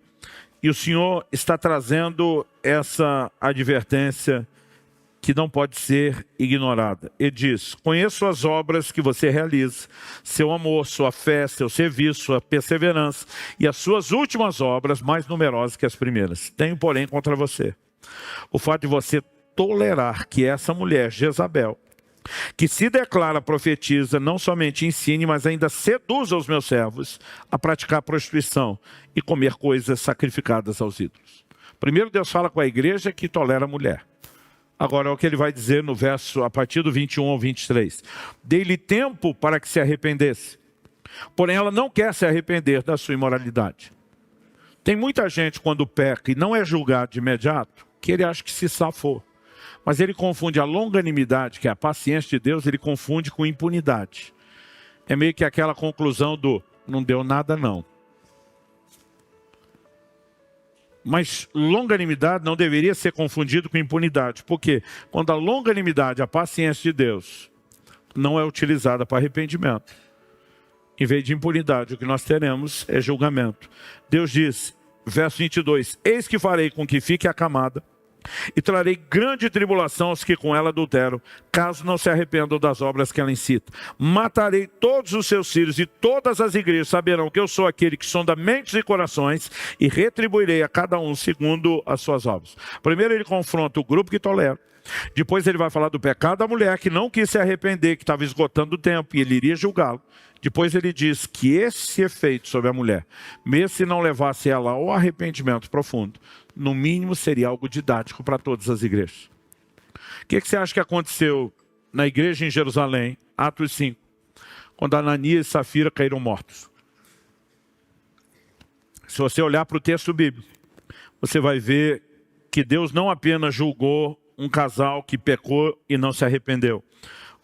E o Senhor está trazendo essa advertência que não pode ser ignorada. Ele diz, conheço as obras que você realiza, seu amor, sua fé, seu serviço, sua perseverança e as suas últimas obras mais numerosas que as primeiras. Tenho, porém, contra você o fato de você tolerar que essa mulher, Jezabel, que se declara profetiza, não somente ensine, mas ainda seduza os meus servos a praticar prostituição e comer coisas sacrificadas aos ídolos. Primeiro Deus fala com a igreja que tolera a mulher. Agora é o que ele vai dizer no verso, a partir do 21 ao 23. Dei-lhe tempo para que se arrependesse, porém ela não quer se arrepender da sua imoralidade. Tem muita gente quando peca e não é julgado de imediato, que ele acha que se safou. Mas ele confunde a longanimidade, que é a paciência de Deus, ele confunde com impunidade. É meio que aquela conclusão do, não deu nada não. Mas longanimidade não deveria ser confundido com impunidade. Por quê? Quando a longanimidade, a paciência de Deus, não é utilizada para arrependimento, em vez de impunidade, o que nós teremos é julgamento. Deus diz, verso 22, eis que farei com que fique acamada, e trarei grande tribulação aos que com ela adulteram, caso não se arrependam das obras que ela incita. Matarei todos os seus filhos e todas as igrejas saberão que eu sou aquele que sonda mentes e corações e retribuirei a cada um segundo as suas obras. Primeiro ele confronta o grupo que tolera. Depois ele vai falar do pecado da mulher que não quis se arrepender, que estava esgotando o tempo e ele iria julgá-lo. Depois ele diz que esse efeito sobre a mulher, mesmo se não levasse ela ao arrependimento profundo, no mínimo seria algo didático para todas as igrejas. O que você acha que aconteceu na igreja em Jerusalém, Atos 5, quando Ananias e Safira caíram mortos? Se você olhar para o texto bíblico, você vai ver que Deus não apenas julgou um casal que pecou e não se arrependeu.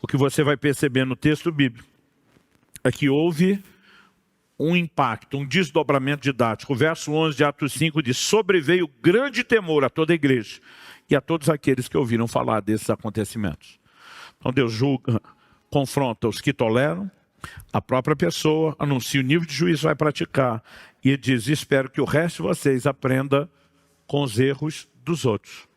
O que você vai perceber no texto bíblico é que houve um impacto, um desdobramento didático. O verso 11 de Atos 5 diz, sobreveio grande temor a toda a igreja e a todos aqueles que ouviram falar desses acontecimentos. Então Deus julga, confronta os que toleram, a própria pessoa anuncia o nível de juízo que vai praticar e ele diz, espero que o resto de vocês aprenda com os erros dos outros.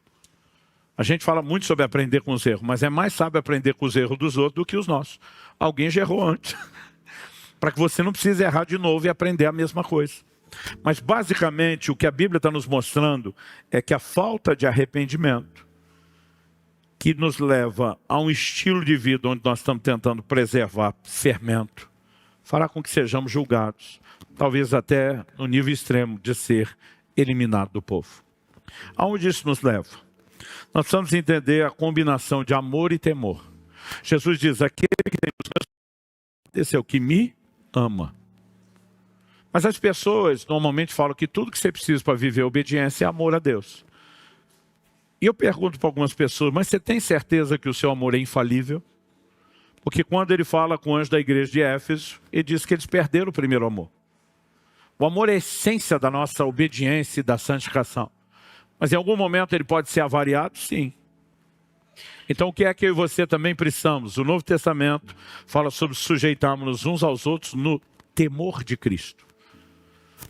A gente fala muito sobre aprender com os erros, mas é mais sábio aprender com os erros dos outros do que os nossos. Alguém já errou antes. Para que você não precise errar de novo e aprender a mesma coisa. Mas basicamente o que a Bíblia está nos mostrando é que a falta de arrependimento que nos leva a um estilo de vida onde nós estamos tentando preservar fermento, fará com que sejamos julgados, talvez até no nível extremo de ser eliminado do povo. Aonde isso nos leva? Nós precisamos entender a combinação de amor e temor. Jesus diz, aquele que tem os meus, esse é o que me ama. Mas as pessoas normalmente falam que tudo que você precisa para viver a obediência é amor a Deus. E eu pergunto para algumas pessoas, mas você tem certeza que o seu amor é infalível? Porque quando ele fala com o anjo da igreja de Éfeso, ele diz que eles perderam o primeiro amor. O amor é a essência da nossa obediência e da santificação. Mas em algum momento ele pode ser avariado? Sim. Então o que é que eu e você também precisamos? O Novo Testamento fala sobre sujeitarmos uns aos outros no temor de Cristo.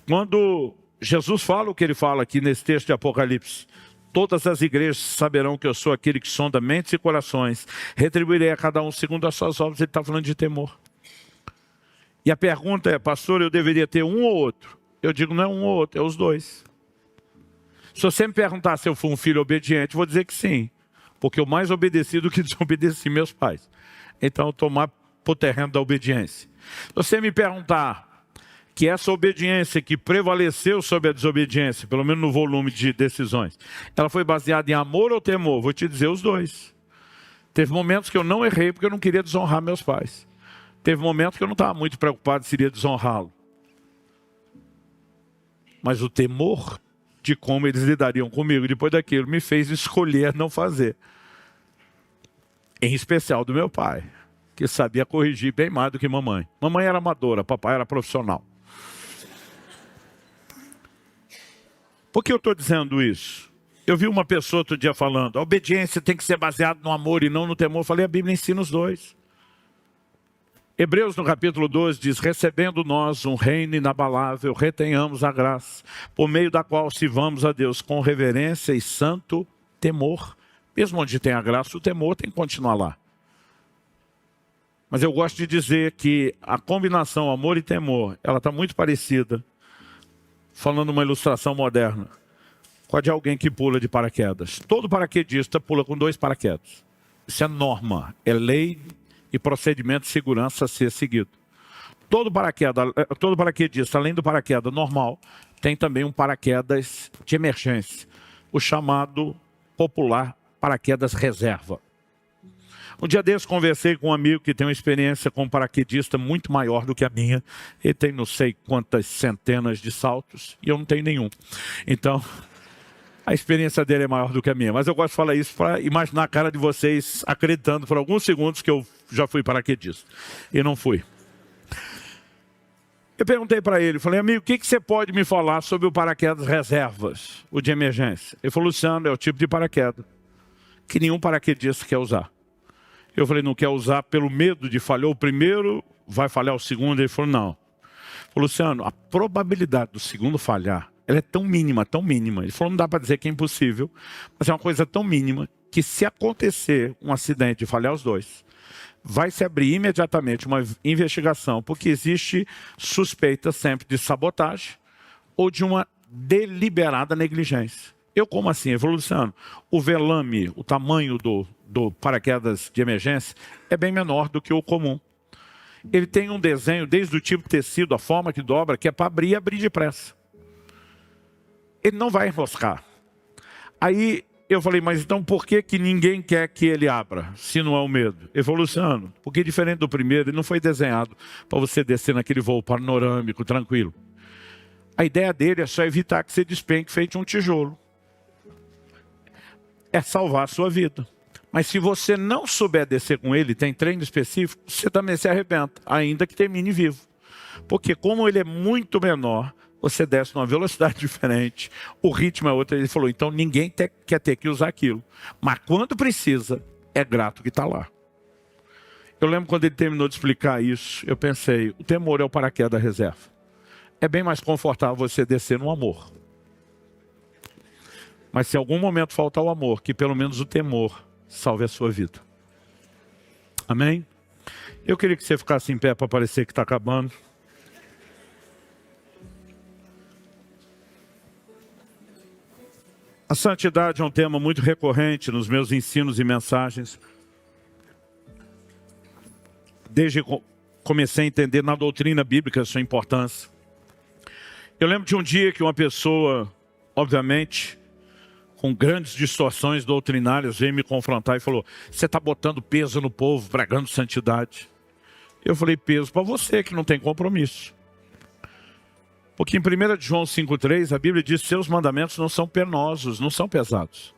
Quando Jesus fala o que ele fala aqui nesse texto de Apocalipse, todas as igrejas saberão que eu sou aquele que sonda mentes e corações, retribuirei a cada um segundo as suas obras, ele está falando de temor. E a pergunta é, pastor, eu deveria ter um ou outro? Eu digo, não é um ou outro, é os dois. Se você me perguntar se eu fui um filho obediente, eu vou dizer que sim. Porque eu mais obedeci do que desobedeci meus pais. Então eu estou mais para o terreno da obediência. Se você me perguntar que essa obediência que prevaleceu sobre a desobediência, pelo menos no volume de decisões, ela foi baseada em amor ou temor? Vou te dizer os dois. Teve momentos que eu não errei porque eu não queria desonrar meus pais. Teve momentos que eu não estava muito preocupado se iria desonrá-lo. Mas o temor de como eles lidariam comigo depois daquilo me fez escolher não fazer. Em especial do meu pai, que sabia corrigir bem mais do que mamãe. Mamãe era amadora, papai era profissional. Por que eu estou dizendo isso? Eu vi uma pessoa outro dia falando, a obediência tem que ser baseada no amor e não no temor. Eu falei, a Bíblia ensina os dois. Hebreus no capítulo 12 diz, recebendo nós um reino inabalável, retenhamos a graça, por meio da qual sirvamos a Deus com reverência e santo temor. Mesmo onde tem a graça, o temor tem que continuar lá. Mas eu gosto de dizer que a combinação amor e temor, ela está muito parecida, falando uma ilustração moderna, com a de alguém que pula de paraquedas. Todo paraquedista pula com 2 paraquedas. Isso é norma, é lei e procedimento de segurança a ser seguido. Todo paraquedista, além do paraquedas normal, tem também um paraquedas de emergência, o chamado popular paraquedas reserva. Um dia desses conversei com um amigo que tem uma experiência com um paraquedista muito maior do que a minha. Ele tem não sei quantas centenas de saltos e eu não tenho nenhum. Então, a experiência dele é maior do que a minha. Mas eu gosto de falar isso para imaginar a cara de vocês acreditando por alguns segundos que eu já fui paraquedista. E não fui. Eu perguntei para ele, falei, amigo, o que você pode me falar sobre o paraquedas reservas, o de emergência? Ele falou, Luciano, é o tipo de paraquedas que nenhum paraquedista quer usar. Eu falei, não quer usar pelo medo de falhar o primeiro, vai falhar o segundo? Ele falou, não. Ele falou, Luciano, a probabilidade do segundo falhar, ela é tão mínima, tão mínima. Ele falou, não dá para dizer que é impossível, mas é uma coisa tão mínima que se acontecer um acidente e falhar os dois, vai se abrir imediatamente uma investigação, porque existe suspeita sempre de sabotagem ou de uma deliberada negligência. Eu como assim? Ele falou, Luciano, o velame, o tamanho do paraquedas de emergência é bem menor do que o comum. Ele tem um desenho, desde o tipo de tecido, a forma que dobra, que é para abrir e abrir depressa. Ele não vai enroscar. Aí eu falei, mas então por que ninguém quer que ele abra, se não é o medo? Ele falou, Luciano, porque diferente do primeiro, ele não foi desenhado para você descer naquele voo panorâmico, tranquilo. A ideia dele é só evitar que você despenque feito um tijolo. É salvar a sua vida. Mas se você não souber descer com ele, tem treino específico, você também se arrebenta, ainda que termine vivo. Porque como ele é muito menor, você desce numa velocidade diferente, o ritmo é outro. Ele falou, então ninguém quer ter que usar aquilo. Mas quando precisa, é grato que está lá. Eu lembro quando ele terminou de explicar isso, eu pensei, o temor é o paraquedas reserva. É bem mais confortável você descer no amor. Mas se em algum momento faltar o amor, que pelo menos o temor salve a sua vida. Amém? Eu queria que você ficasse em pé para parecer que está acabando. A santidade é um tema muito recorrente nos meus ensinos e mensagens. Desde que comecei a entender na doutrina bíblica a sua importância. Eu lembro de um dia que uma pessoa, obviamente, com grandes distorções doutrinárias, veio me confrontar e falou, você está botando peso no povo, pregando santidade. Eu falei, peso para você que não tem compromisso. Porque em 1 João 5,3, a Bíblia diz que seus mandamentos não são penosos, não são pesados.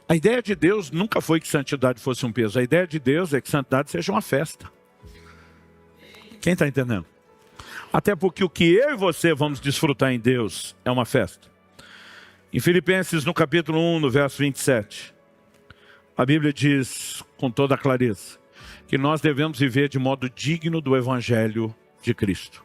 A ideia de Deus nunca foi que santidade fosse um peso. A ideia de Deus é que santidade seja uma festa. Quem está entendendo? Até porque o que eu e você vamos desfrutar em Deus é uma festa. Em Filipenses, no capítulo 1, no verso 27, a Bíblia diz com toda a clareza que nós devemos viver de modo digno do Evangelho de Cristo.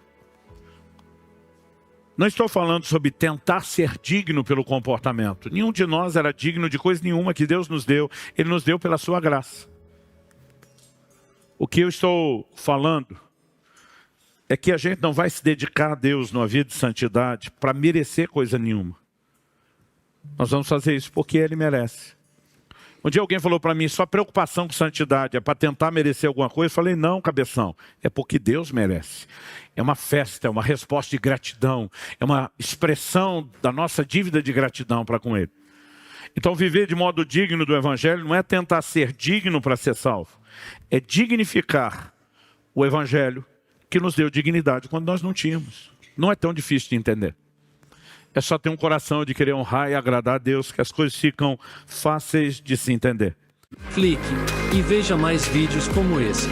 Não estou falando sobre tentar ser digno pelo comportamento. Nenhum de nós era digno de coisa nenhuma que Deus nos deu. Ele nos deu pela sua graça. O que eu estou falando é que a gente não vai se dedicar a Deus numa vida de santidade para merecer coisa nenhuma. Nós vamos fazer isso porque Ele merece. Um dia alguém falou para mim, sua preocupação com santidade é para tentar merecer alguma coisa? Eu falei, não, cabeção, é porque Deus merece. É uma festa, é uma resposta de gratidão, é uma expressão da nossa dívida de gratidão para com Ele. Então viver de modo digno do Evangelho não é tentar ser digno para ser salvo, é dignificar o Evangelho que nos deu dignidade quando nós não tínhamos. Não é tão difícil de entender. É só ter um coração de querer honrar e agradar a Deus que as coisas ficam fáceis de se entender. Clique e veja mais vídeos como esse.